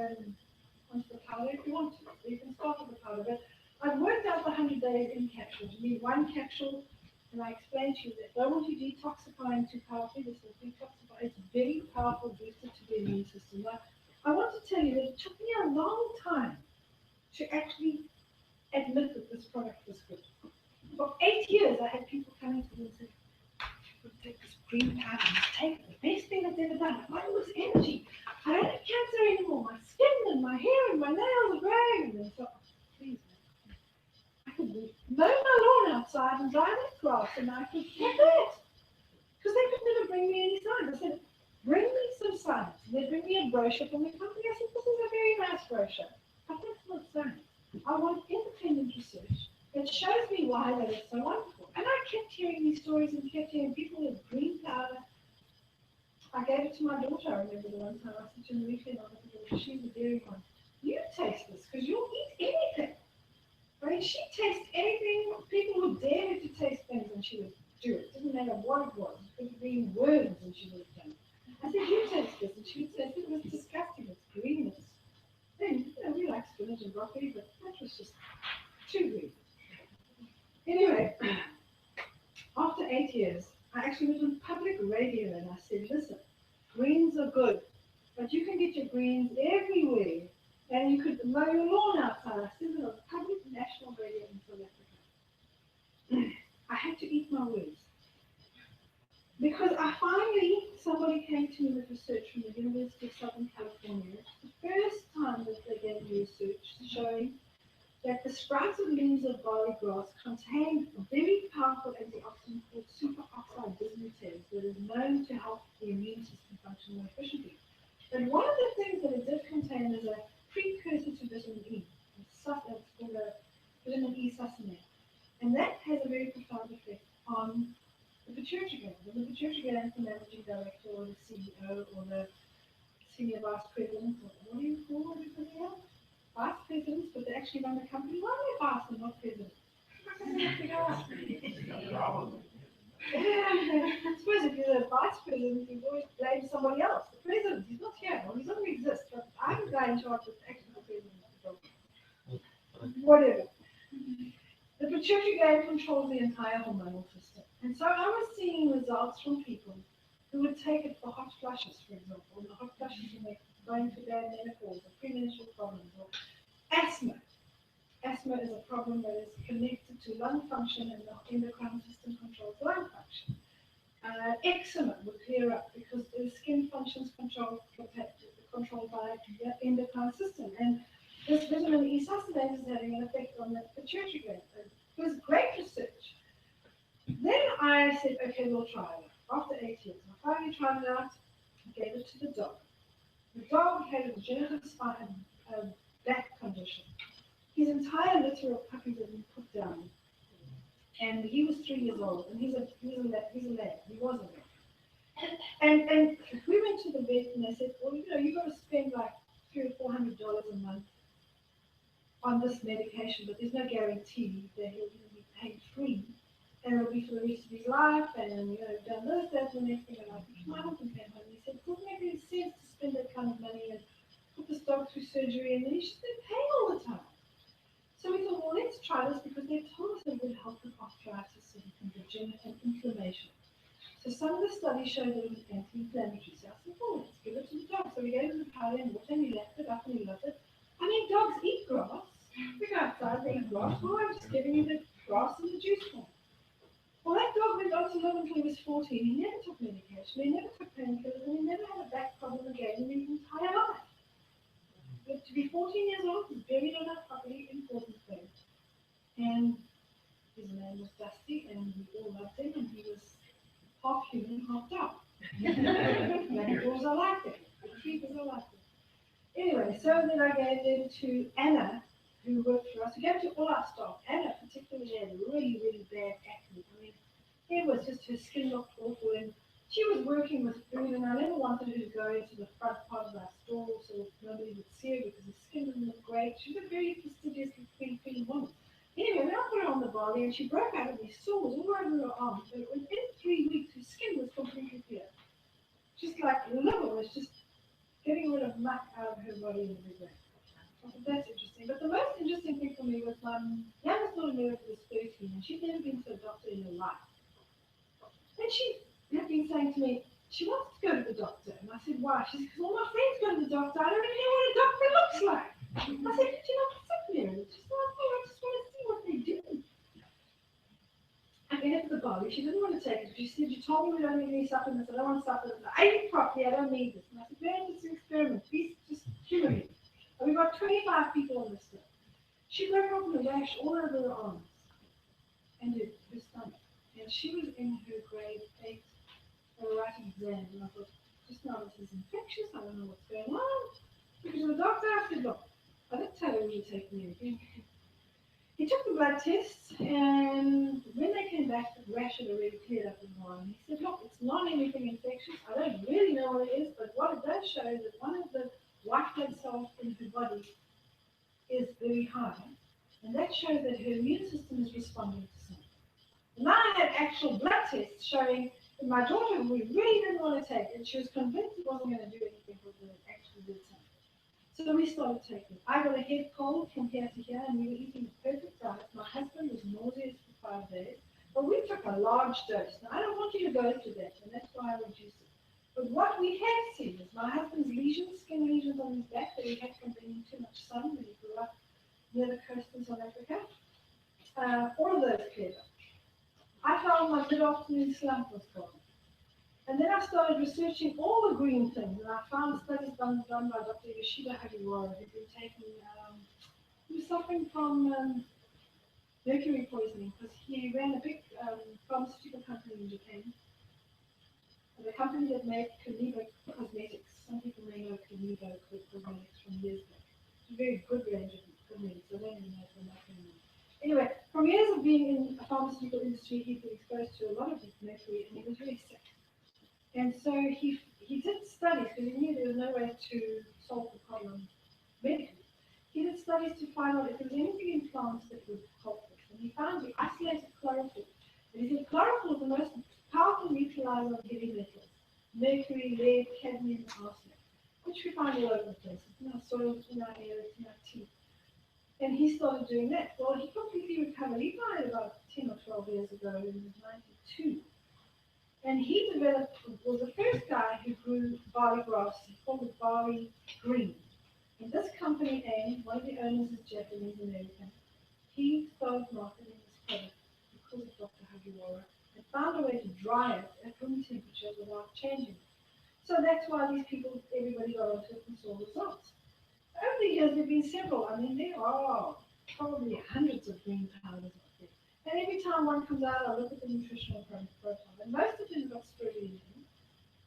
onto the powder if you want to. So you can start with the powder. But I've worked out the 100 days in capsules. You need one capsule, and I explained to you that don't want to detoxify too powerfully. This will detoxify. It's a very powerful booster to the immune system. Now, I want to tell you that it took me a long time to actually admit that this product was good. For 8 years, I had people coming to me and saying, take this green powder, take it, the best thing that's ever done. I've got all this energy. I don't have cancer anymore. My skin and my hair and my nails are growing. And so, please, man, I could mow my lawn outside and dry that grass, and I could get that. Because they could never bring me any science. I said, bring me some science. And they bring me a brochure from the company. I said, this is a very nice brochure. But that's not science. I want independent research that shows me why that is so wonderful. And I kept hearing these stories and kept hearing people with green powder. I gave it to my daughter, I remember the one time I said to Enrique, she's the dairy one, you taste this because you'll eat anything. I mean, she tastes anything, people would dare her to taste things and she would do it. It didn't matter what it was. It could have been worms and she would have done it. I said, you taste this, and she would say, it was disgusting, it's green. Then, we like spinach and broccoli, but that was just too green. Anyway, after 8 years, I actually went on public radio and I said, listen, greens are good, but you can get your greens everywhere, and you could mow your lawn outside. I said it on public national radio in South Africa. I had to eat my words. Because somebody came to me with research from the University of Southern California. It's the first time that they gave me research showing that the sprouted leaves of barley grass contain a very powerful antioxidant called superoxide dismutase that is known to help the immune system function more efficiently. But one of the things that it did contain is a precursor to vitamin E. It's called a vitamin E succinate. And that has a very profound effect on the pituitary gland. And the pituitary gland is the managing director or the CEO or the senior vice president, or what do you call everybody else? Vice presidents, but they actually run the company. Why are they vice and not president? I suppose if you're the vice president, you always blame somebody else. The president, he's not here, or he doesn't exist. But I'm the guy in charge of the actual president. Whatever. The pituitary gland controls the entire hormonal system. And so I was seeing results from people who would take it for hot flushes, for example, and the hot flushes when they're going through their menopause or premenstrual problems or asthma. Asthma is a problem that is connected to lung function, and the endocrine system controls lung function. Eczema would clear up because the skin functions controlled by the endocrine system. And this vitamin E succinate is having an effect on the pituitary gland. It was great research. Then I said, okay, we'll try it. After 8 years, I finally tried it out, gave it to the dog. The dog had a degenerative back condition. His entire litter of puppies had been put down. And he was 3 years old, and he's a lad. He was a lad. And we went to the vet and they said, well, you know, you've got to spend like $300 or $400 a month on this medication, but there's no guarantee that he'll be pain free. And it'll be for the rest of his life, and you know, done this, that, and the next thing. And I think my husband came home and he said, doesn't make any sense to spend that kind of money and put this dog through surgery, and then he's just in pain all the time. So we thought, well, let's try this because they told us it would help with arthritis and congenital inflammation. So some of the studies showed that it was anti-inflammatory. So I said, oh, let's give it to the dog. So we gave him the powder and water, and he lapped it up and he loved it. I mean, dogs eat grass. We go outside, they eat grass. Well, I'm just giving you the grass and the juice form. Well, that dog went on to live until he was 14. He never took medication, he never took painkillers, and he never had a back problem again in his entire life. But to be 14 years old is buried on our property in Portland. And his name was Dusty, and we all loved him, and he was half human, half dog. Labradors are like that. Retrievers are like that. Anyway, so then I gave them to Anna, who worked for us. We gave to all our staff. Anna particularly had really, really bad acne. I mean, it was just, her skin looked awful, and she was working with food, and I never wanted her to go into the front part of our store so nobody would see her because her skin didn't look great. She was a very fastidiously clean woman. Anyway, when I put her on the body, and she broke out of these sores all over her arm, but within 3 weeks, her skin was completely clear. Just like liver was just getting rid of muck out of her body and everything. I thought that's interesting. But the most interesting thing for me was my youngest daughter Mary was 13, and she'd never been to a doctor in her life. And she had been saying to me, she wants to go to the doctor. And I said, why? She said, because all my friends go to the doctor. I don't even know what a doctor looks like. I said, did you not sit there? And she said, oh, I just want to see what they do. I gave her the bottle. She didn't want to take it. She said, you told me we don't need any supplements. I don't want supplements. I ate it properly. I don't need this. And I said, man, it's an experiment. Please just humor me. And we've got 25 people on this stuff. She broke off in a rash all over her arms and her stomach. And she was in her grade 8 writing exam. And I thought, just now this is infectious. I don't know what's going on. Because the doctor, I said, look, I didn't tell her we were taking anything. He took the blood tests, and when they came back, the rash had already cleared up in the arm. He said, look, it's not anything infectious. I don't really know what it is, but what it does show is that one of the white blood cells in her body is very high. And that shows that her immune system is responding to something. And I had actual blood tests showing that my daughter, who really didn't want to take it, she was convinced it wasn't going to do anything for her, it actually did something. So we started taking. I got a head cold from here to here, and we were eating the perfect diet. My husband was nauseous for 5 days, but we took a large dose. Now, I don't want you to go through that, and that's why I reduced it. But what we have seen is my husband's lesions, skin lesions on his back that he had from being too much sun when he grew up near the coast in South Africa. All of those cleared up. I found my mid-afternoon slump was gone. And then I started researching all the green things, and I found studies done by Dr. Yoshida Hagiwara, who'd been taking, he was suffering from mercury poisoning because he ran a big pharmaceutical company in Japan. The company that made Kaniba cosmetics. Some people may know Kaniba cosmetics from years back. It's a very good range of cosmetics. I don't even know if they're not anymore. Anyway, from years of being in the pharmaceutical industry, he'd been exposed to a lot of this mercury, and he was really sick. And so he did studies because he knew there was no way to solve the problem medically. He did studies to find out if there was anything in plants that would help this. And he found the isolated chlorophyll. And he said chlorophyll is the most powerful neutralizer of heavy metals. Mercury, lead, cadmium, arsenic, which we find all over the place. It's in our soil, it's in our air, it's in our teeth. And he started doing that. Well, he completely recovered. He died about 10 or 12 years ago. He was 92. And he was the first guy who grew barley grass. He called it barley green. And this company, one of the owners is Japanese American. He started marketing this product because of Dr. Hagiwara and found a way to dry it at room temperature without changing it. So that's why these people, everybody got onto it and saw results. Over the years, there have been several. I mean, there are probably hundreds of green powders out there. And every time one comes out, I look at the nutritional profile. And most of them have got spirulina.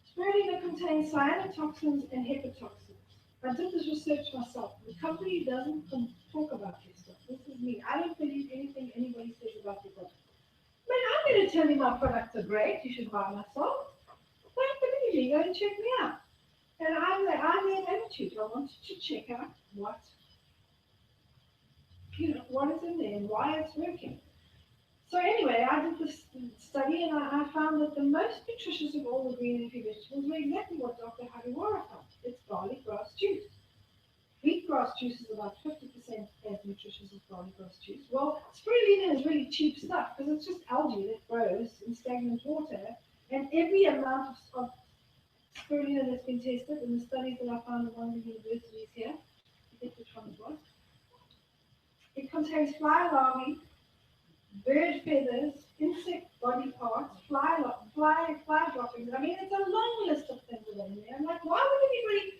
Spirulina contains cyanotoxins and hepatotoxins. I did this research myself. The company doesn't talk about this stuff. This is me. I don't believe anything anybody says about the product. I mean, I'm going to tell you my products are great. You should buy my salt. But immediately go and check me out. And I'm the attitude. I wanted to check out what is in there and why it's working. So anyway, I did this study and I found that the most nutritious of all the green leafy vegetables were exactly what Dr. Hariwara found. It's barley grass juice. Wheatgrass juice is about 50% as nutritious as barley grass juice. Well, spirulina is really cheap stuff because it's just algae that grows in stagnant water. And every amount of spirulina that's been tested in the studies that I found at one of the universities here, I think which one it was, it contains fly larvae, bird feathers, insect body parts, fly droppings. I mean, it's a long list of things that are in there. I'm like, why would anybody?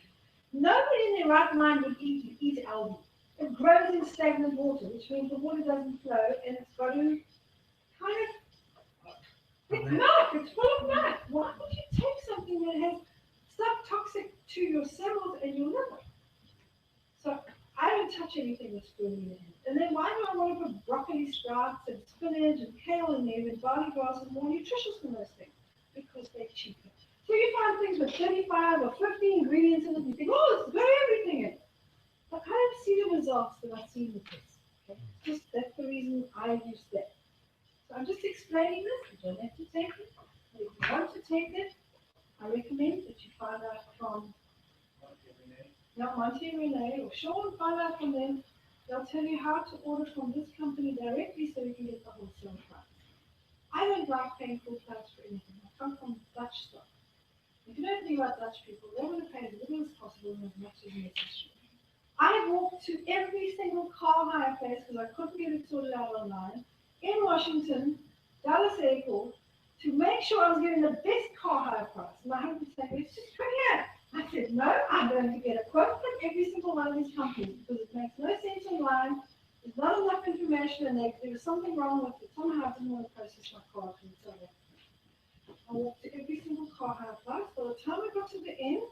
Nobody in their right mind would eat algae. It grows in stagnant water, which means the water doesn't flow, and it's got to kind of, it's mud, it's full of mud. Why would you take something that has stuff toxic to your cells and your liver? So I don't touch anything that's spirulina in. And then why do I want to put broccoli sprouts and spinach and kale in there when barley grass is more nutritious than those things? Because they're cheaper. So you find things with 35 or 50 ingredients in it, and you think, oh, it's got everything in it. But I don't see the results that I've seen with this. Okay? That's the reason I use that. So I'm just explaining this. You don't have to take it. But if you want to take it, I recommend that you find out from Monty and Renee or Sean, find out from them. They'll tell you how to order from this company directly so you can get the wholesale price. I don't like paying full price for anything. I come from Dutch stock. If you know anything about Dutch people, they want to pay as little as possible and as much as necessary. I walked to every single car hire place because I couldn't get it sorted out online in Washington, Dallas Airport, to make sure I was getting the best car hire price. My husband said, it's just right here. I said, no, I'm going to get a quote from every single one of these companies because it makes no sense online. There's not enough information and there was something wrong with it. Somehow I didn't want to process my car from South Africa. I walked to every single car hire place. By the time I got to the end,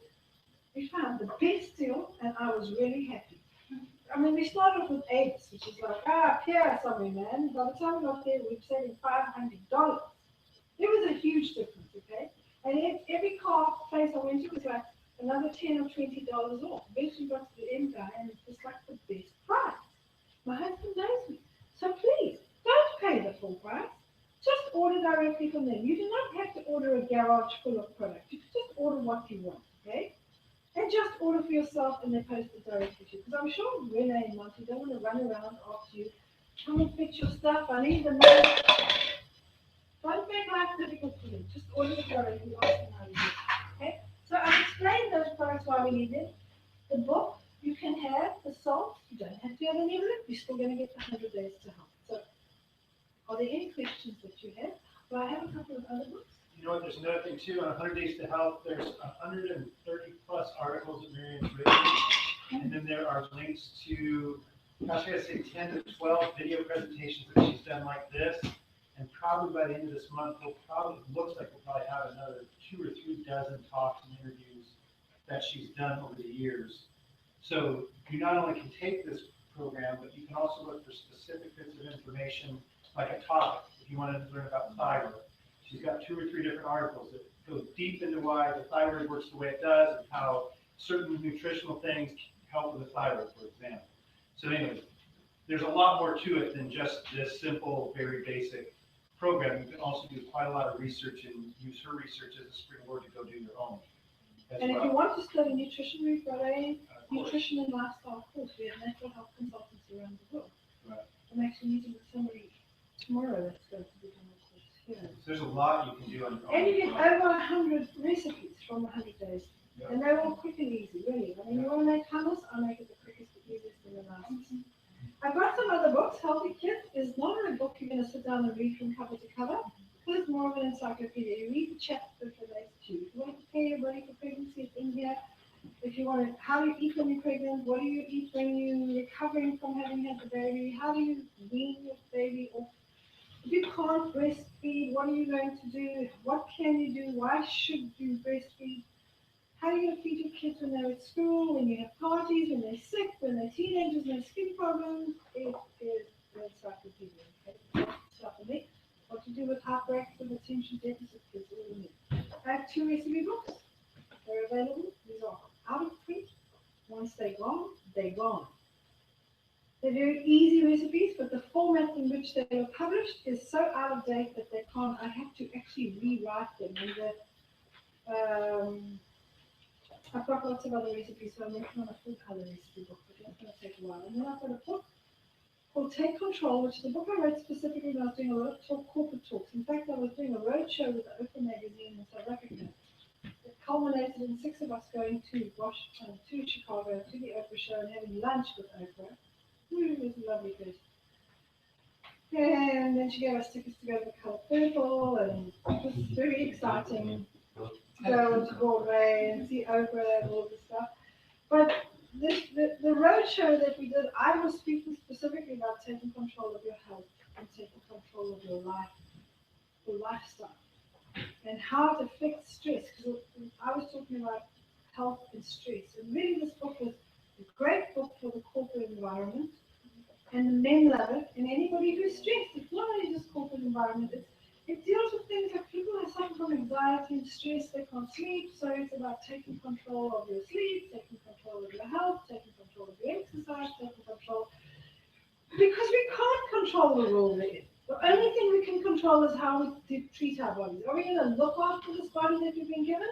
we found the best deal and I was really happy. I mean, we started off with eggs, which is like, here somewhere, man. By the time we got there, we were saving $500. It was a huge difference, okay? And every car place I went to was like another $10 or $20 off. Eventually got to the end guy and it was like the best price. My husband knows me. So please, don't pay the full price. Just order directly from them. You do not have to order a garage full of product. You can just order what you want, okay? And just order for yourself and then post it directly to you. Because I'm sure Renee and Monty don't want to run around after you. Come and fix your stuff. I need the money. Don't make life difficult for them. Just order it directly. Ask them how you do it. Okay? So I've explained those products why we need them. The book, you can have the salt. You don't have to have any of it. You're still going to get the 100 days to help. So are there any questions that you have? Do I have a couple of other books? You know what, there's another thing too, on 100 Days to Health, there's 130 plus articles that Miriam's written, and then there are links to, actually I'd say 10 to 12 video presentations that she's done like this, and probably by the end of this month, looks like we'll probably have another 2 or 3 dozen talks and interviews that she's done over the years. So you not only can take this program, but you can also look for specific bits of information, like a topic, if you wanted to learn about thyroid. She's got 2 or 3 different articles that go deep into why the thyroid works the way it does and how certain nutritional things help with the thyroid, for example. So anyway, there's a lot more to it than just this simple, very basic program. You can also do quite a lot of research and use her research as a springboard to go do your own. And if you want to study nutrition, we've got a nutrition and lifestyle course. We have natural health consultants around the world. Right. I'm actually meeting with somebody tomorrow that's going to be doing a course here. So there's a lot you can do on your own. And you get over 100 recipes from 100 days. Yeah. And they're all quick and easy, really. I mean, you want to make hummus, I make it the quickest, the easiest, and the nicest. I've got some other books. Healthy Kids is not a book you're going to sit down and read from cover to cover. It's more of an encyclopedia. You read the chapter that relates to you. If you want to prepare your body for pregnancy, it's in here. If you want to, how do you eat when you're pregnant? What do you eat when you're recovering from having had the baby? How do you wean your baby off? If you can't breastfeed, what are you going to do? What can you do? Why should you breastfeed? How are you going to feed your kids when they're at school, when you have parties, when they're sick, when they're teenagers, when they have skin problems? It is the encyclopedia. Okay? Stuff in it. What to do with outbreaks of attention deficit kids, all in it. I have 2 recipe books. They're very easy recipes, but the format in which they were published is so out of date that they can't. I have to actually rewrite them. I've got lots of other recipes, so I'm working on a full color recipe book, but that's going to take a while. And then I've got a book called Take Control, which is a book I wrote specifically when I was doing a lot of corporate talks. In fact, I was doing a road show with the Oprah magazine in South Africa. It culminated in 6 of us going to Chicago, to the Oprah show and having lunch with Oprah. It was a lovely person. And then she gave us tickets to go to the Color Purple, and it was very exciting to go to Broadway and see Oprah and all this stuff. But the road show that we did, I was speaking specifically about taking control of your health and taking control of your life, your lifestyle, and how it affects stress. Because I was talking about health and stress, and really this book was a great book for the corporate environment. And the men love it, and anybody who's stressed, it's not only just corporate environment, it deals with things like people who suffer from anxiety and stress, they can't sleep, so it's about taking control of your sleep, taking control of your health, taking control of your exercise, taking control, because we can't control the world we're in. The only thing we can control is how we treat our bodies. Are we going to look after this body that we've been given?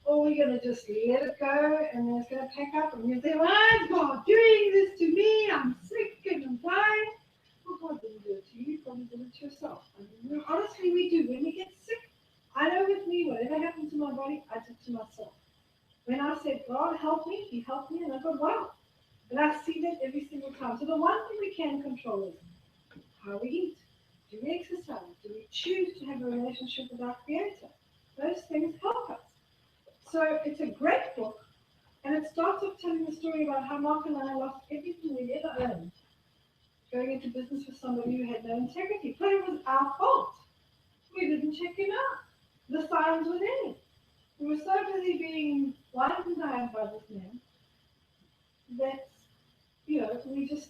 Or are we going to just let it go and then it's going to pack up and you say, why is God doing this to me? I'm sick and I'm dying. Well, God didn't do it to you. You probably did it to yourself. I mean, honestly, we do. When we get sick, I know with me, whatever happened to my body, I did to myself. When I said, God, help me, He helped me, and I got well. And I see that every single time. So the one thing we can control is how we eat. Do we exercise? Do we choose to have a relationship with our Creator? Those things help us. So it's a great book, and it starts off telling the story about how Mark and I lost everything we ever owned, going into business with somebody who had no integrity. But it was our fault. We didn't check him out. The signs were there. We were so busy being wild and dined by this man that, we just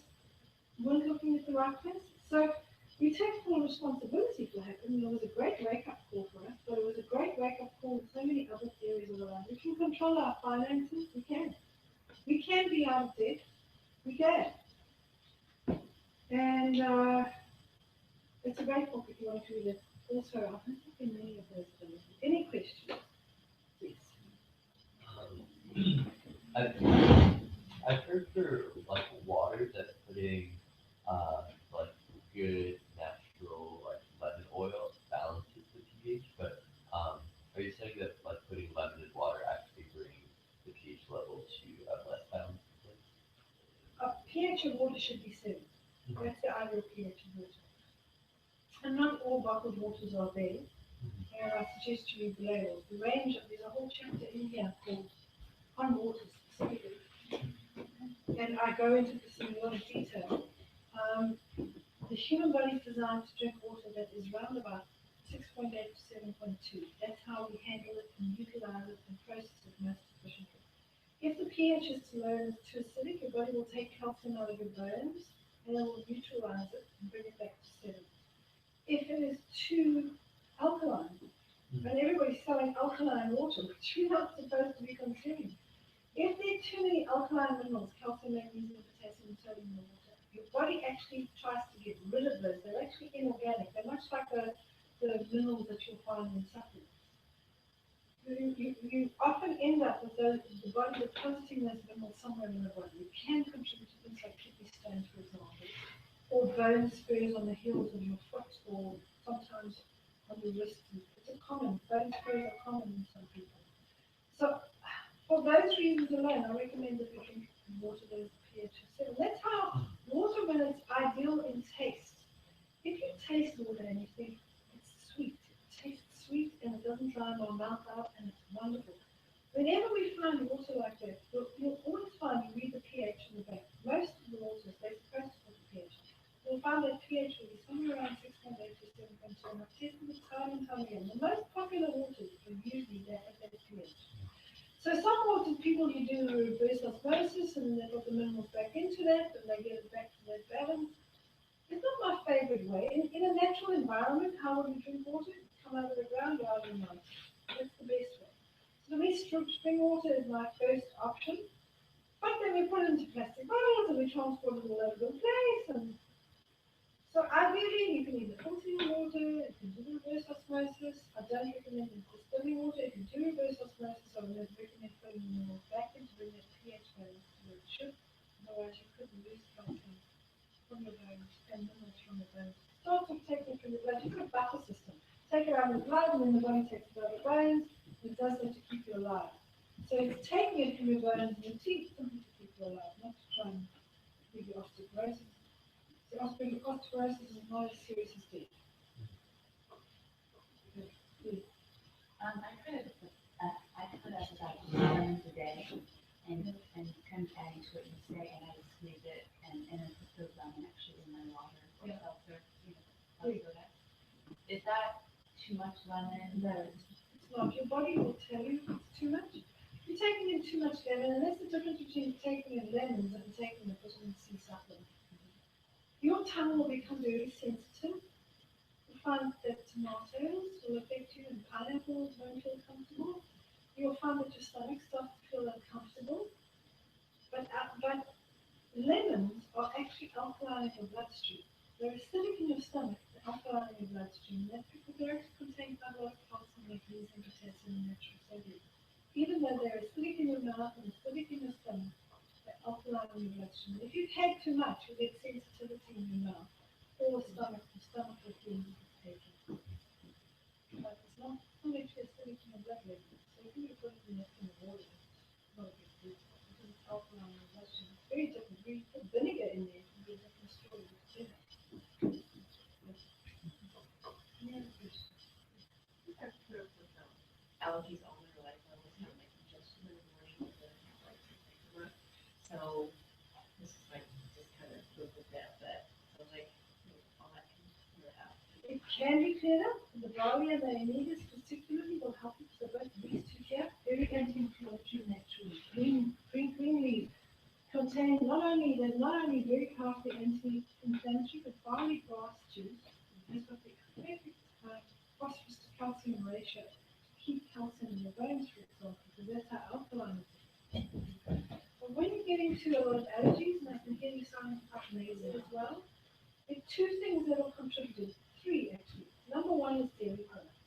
weren't looking at the right places. So we take full responsibility for what happened. It was a great wake-up call for us, but it was a great wake-up call in so many other areas of our life. We can control our finances. We can. We can be out of debt. We can. And it's a great book if you want to read it. Also, I think in many of those things. Any questions? Please. I've heard for like water that putting like good natural like lemon oil balances the pH, but are you saying that like putting lemon in water actually brings the pH level to a less balanced place? A pH of water should be 7. That's the ideal pH of water. And not all bottled waters are there. And I suggest you read the labels. The range, there's a whole chapter in here called on water specifically. And I go into this in a lot of detail. The human body is designed to drink water that is round about 6.8 to 7.2. That's how we handle it and utilize it and process it most efficiently. If the pH is too low and it's too acidic, your body will take calcium out of your bones and it will neutralize it and bring it back to 7. If it is too alkaline, and everybody's selling alkaline water, which we're not supposed to be consuming. If there are too many alkaline minerals, calcium, magnesium, potassium, and sodium in the water, your body actually tries to get rid of those. They're actually inorganic. They're much like the minerals that you'll find in supplements. You often end up with the body depositing those minerals somewhere in the body. You can contribute to things like kidney stones, for example, or bone spurs on the heels of your foot, or sometimes on your wrist. It's a common, bone spurs are common in some people. So for those reasons alone, I recommend that we drink water that is pH of 7. That's how water, when it's ideal in taste. If you taste water and you think it's sweet, it tastes sweet and it doesn't dry my mouth out and it's wonderful. Whenever we find water like that, you'll always find you read the pH in the back. Most of the waters, they're supposed to put the pH. You'll find that pH will be somewhere around 6.8 to 7.2, and I've tested it time and time again. The most popular waters are usually that at that pH. So some waters, people, you do reverse osmosis and they put the minerals back into that and they get it back to that balance. It's not my favorite way. In a natural environment, how would you drink water? Come out of the ground, out of the mouth. That's the best way. So to me, spring water is my first option. But then we put it into plastic bottles and we transport it all over the place. And so ideally, you can either filter your water, you can do reverse osmosis. I don't recommend distilling water. If you do reverse osmosis, I would recommend putting your back in to bring that pH balance to where it should. Otherwise, you could lose calcium from your bones and minerals from your bones. Start with taking it from the blood. You've got a buffer system. Take it out of the blood, and then the body takes it out of the bones. It does that to keep you alive. So it's taking it from your bones and your teeth simply to keep you alive, not to try and give you osteoporosis. So osteoporosis is not as serious as death. I put up about 2 grams a day and kind of adding to what you say, and I would squeeze it and then put those actually in my water or Yeah. seltzer, soda. Is that too much lemon? No, it's not. Your body will tell you it's too much. If you're taking in too much lemon, and that's the difference between taking in lemons and taking a vitamin C supplement. Your tongue will become very sensitive. You'll find that tomatoes will affect you and pineapples won't feel comfortable. You'll find that your stomach starts to feel uncomfortable. But lemons are actually alkaline in your bloodstream. They're acidic in your stomach, they're alkaline in your bloodstream. That's because they actually contain quite a lot of calcium, magnesium, potassium, and natural sodium. Even though they're acidic in your mouth and acidic in your stomach, they're alkaline in your bloodstream. If you've had too much, you'll get sensitivity in your mouth or the stomach will feel irritated. But it's not actually acidic in your blood level. So if you put it in the water, it's not a big deal. Because it's alkaline in your bloodstream. It's very different. We put vinegar in there, it can be a different story altogether. Yeah. Allergies all my life. I always have like congestion in the morning with the like, so this is like just kind of live with that, but I was like, all that can clear out. It can be cleared up. The barley and the amenities particularly will help you to both these two here. Very anti-inflammatory naturally. Green leaf contain not only very powerfully anti-inflammatory, but barley grass juice has got the perfect phosphorus to calcium ratio to keep calcium in your bones, for example, because that's how alkaline it is. But when you get into a lot of allergies, and I can hear you sounding quite nasal as well, there are two things that will contribute. Three actually. Number one is dairy products.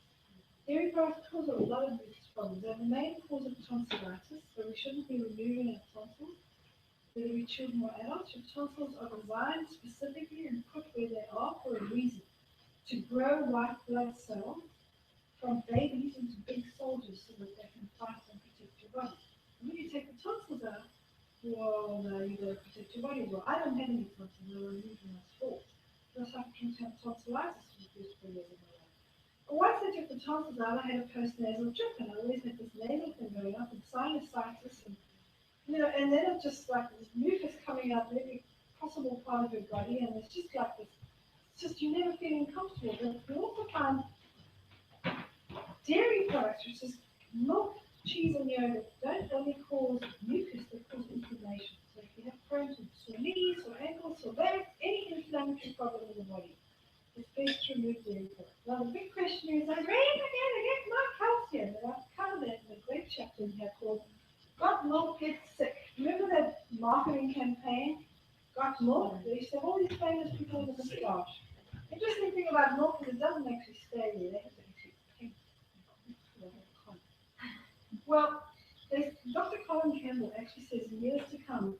Dairy products cause a lot of these problems. They're the main cause of tonsillitis, so we shouldn't be removing our tonsils. Whether we children or adults, your tonsils are designed specifically and put where they are for a reason. To grow white blood cells from babies into big soldiers so that they can fight and protect your body. And when you take the tonsils out, well, no, you got to protect your body. Well, I don't have any tonsils, they were removed when I was 4. Because I can have tonsillitis for the first 4 years of my life. But once I took the tonsils out, I had a postnasal drip, and I always had this nasal thing going up, and sinusitis, and and then it's just like this mucus coming out in every possible part of your body, and it's just like this. It's just you're never feeling comfortable. But we also find dairy products, which is milk, cheese, and yogurt, don't only cause mucus, they cause inflammation. So if you have Crohn's or sore knees or ankles or legs, any inflammatory problem in the body, it's best to remove dairy products. Now the big question is, where am I going to get my calcium? And I've covered that in a great chapter in here called Got Milk Gets Sick. Remember that marketing campaign? Got Milk? They used to have all these famous people with a moustache. Interesting thing about milk is it doesn't actually stay there. They have to actually well, Dr. Colin Campbell actually says in years to come,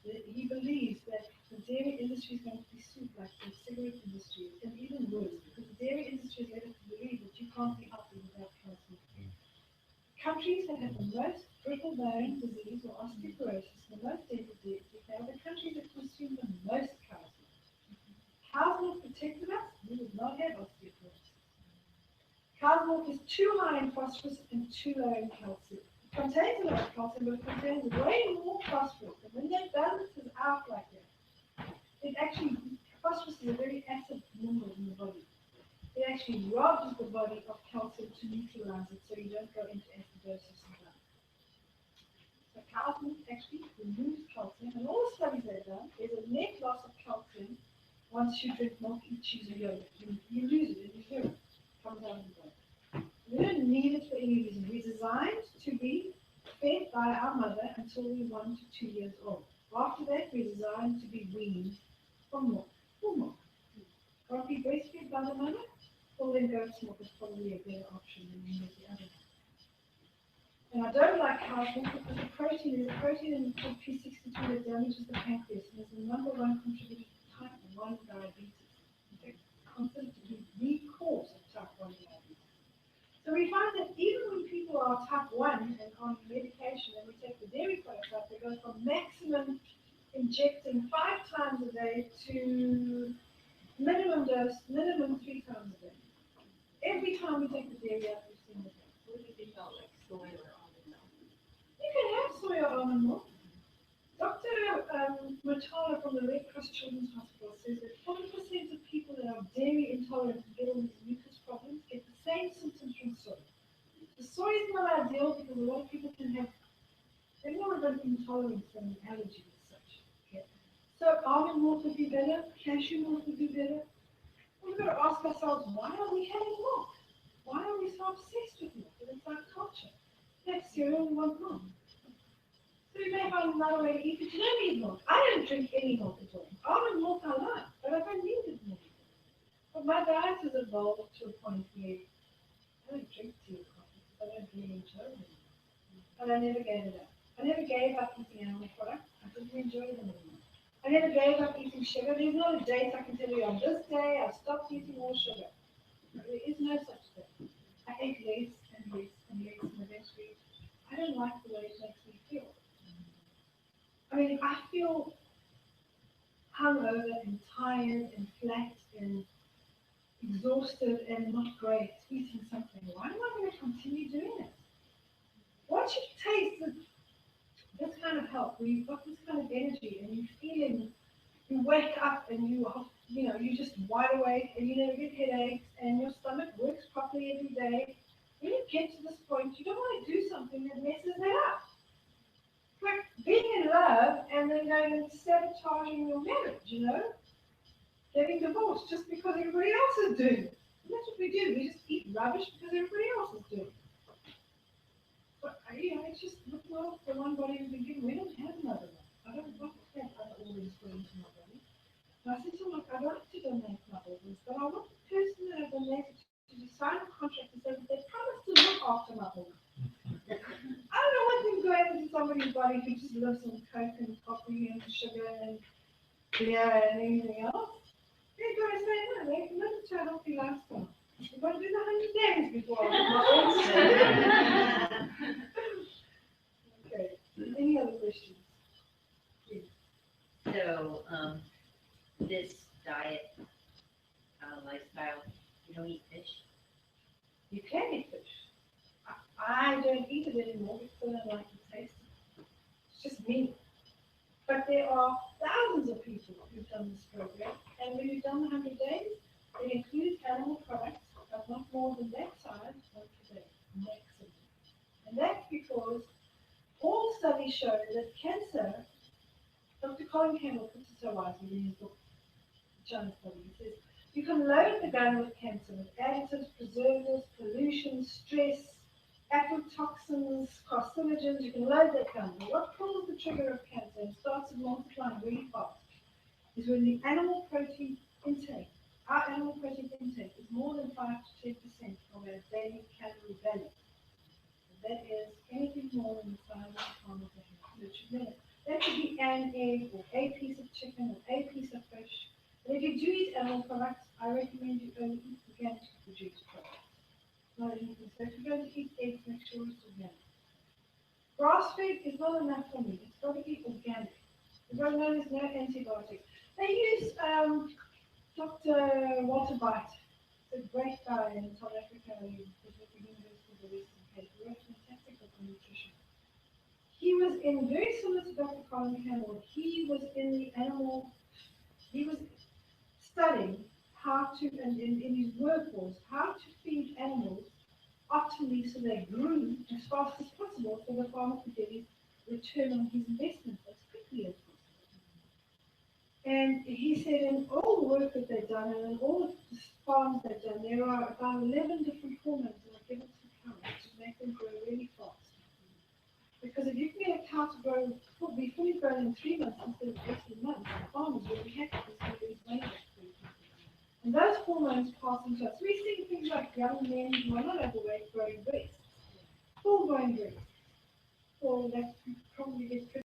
he believes that the dairy industry is going to be sued like the cigarette industry, and even worse, because the dairy industry is led us to believe that you can't be healthy without calcium. Countries that have the most brittle bone disease or osteoporosis, the most dental disease, they are the countries that consume the most calcium. Cow's milk protected us, we would not have osteoporosis. Cow's milk is too high in phosphorus and too low in calcium. It contains a lot of calcium, but it contains way more phosphorus. And when that balances out like that, it actually, phosphorus is a very acid mineral in the body. It actually robs the body of calcium to neutralize it so you don't go into acidosis and die. So cow's milk actually removes calcium, and all the studies they've done, there's a net loss of calcium once you drink milk, eat cheese, or yogurt. You lose it in your urine. Comes out of the body. We don't need it for any reason. We're designed to be fed by our mother until we were 1 to 2 years old. After that, we're designed to be weaned from milk. Full milk. Can't be breastfed by the mother? Well, then goat's milk is probably a better option than any of the other ones. And I don't like cow's milk because the protein is a protein in P62 that damages the pancreas and is the number one contributor to type 1 diabetes. In fact, considered to be the cause of type 1 diabetes. So we find that even when people are type 1 and on medication and we take the dairy products out, they go from maximum injecting 5 times a day to minimum dose, minimum 3 times a day. Every time we take the dairy out, we've seen this. What do you think about like soy or almond milk? You can have soy or almond milk. Dr. Matala from the Red Cross Children's Hospital says that 40% of people that are dairy intolerant and get all these mucus problems get the same symptoms from soy. The soy is not ideal because a lot of people can have, they're more of an intolerance than an allergy as such. Okay? So almond milk would be better, cashew milk would be better. We've got to ask ourselves, why are we having milk? Why are we so obsessed with milk? And it's our culture. Have cereal, we want milk. So you may find another way to eat it. You don't need milk. I don't drink any milk at all. Almond milk I like, but I don't need it milk. But my diet has evolved to a point where I don't drink tea or coffee. I don't really enjoy them. And I never gave it up. I never gave up eating animal products. I didn't enjoy them anymore. I never gave up eating sugar. There's not a date I can tell you on this day I've stopped eating all sugar. There is no such thing. I ate less and less and less, and eventually I don't like the way it makes me feel. I mean, if I feel hungover and tired and flat and exhausted and not great eating something, why am I going to continue doing it? Once you taste this kind of health, where you've got this kind of energy and you're feeling, you wake up and you're just wide awake and you never get headaches and your stomach works properly every day. When you get to this point, you don't want to do something that messes it up. Like being in love and then going and sabotaging your marriage, getting divorced just because everybody else is doing it. And that's what we do. We just eat rubbish because everybody else is doing it. But, it's just the one body we've been given. We don't have another one. I don't want to have other organs put into my body. And I said to him, I'd like to donate my organs, but I want the person that I donated to sign a contract and say that they promise to look after my organs. I don't want them going into somebody's body who just lives on coke and coffee and sugar and beer and anything else. They're going to say, no, they live to a healthy lifestyle. You've got to do the 100 days before I get my organs. Okay, any other questions? Please. So, this diet, lifestyle, you don't eat fish? You can eat fish. I don't eat it anymore because I don't like the taste. It's just me. But there are thousands of people who've done this program, and when you've done the 100 days, it includes animal products, but not more than that size once a day, maximum. And that's because all studies show that cancer, Dr. Colin Campbell puts it so wisely in his book, China Study. He says, you can load the gun with cancer with additives, preservatives, pollution, stress, aflatoxins, carcinogens. You can load that gun. But what pulls the trigger of cancer and starts it multiplying really fast is when the animal protein intake, our animal protein intake is more than 5 to 10% of our daily calorie value. That is anything more than the size of the palm of the hand. That could be an egg or a piece of chicken or a piece of fish. And if you do eat animal products, I recommend you only eat organic produced products. Not anything. So if you're going to eat eggs, make sure it's organic. Grass-fed is not enough for me. It's got to be organic. It's got to know there's no antibiotics. They use Dr. Walter Bite. He's a great guy in South Africa. He was at the University of the Western Cape. He wrote fantastic book on nutrition. He was in, very similar to Dr. Colin Campbell, he was in the animal, he was studying how to, and in his work was, how to feed animals optimally so they grew as fast as possible so the farmer could get his return on his investment as quickly as possible. And he said in all the work that they've done and in all the farms they've done, there are about 11 different hormones that are given to cows to make them grow really fast. The be fully grown in 3 months instead of 18 months, farmers will be happy to see these money back. And those hormones pass into us. We're seeing things like young men who are not overweight growing breasts, full grown breasts, or that probably get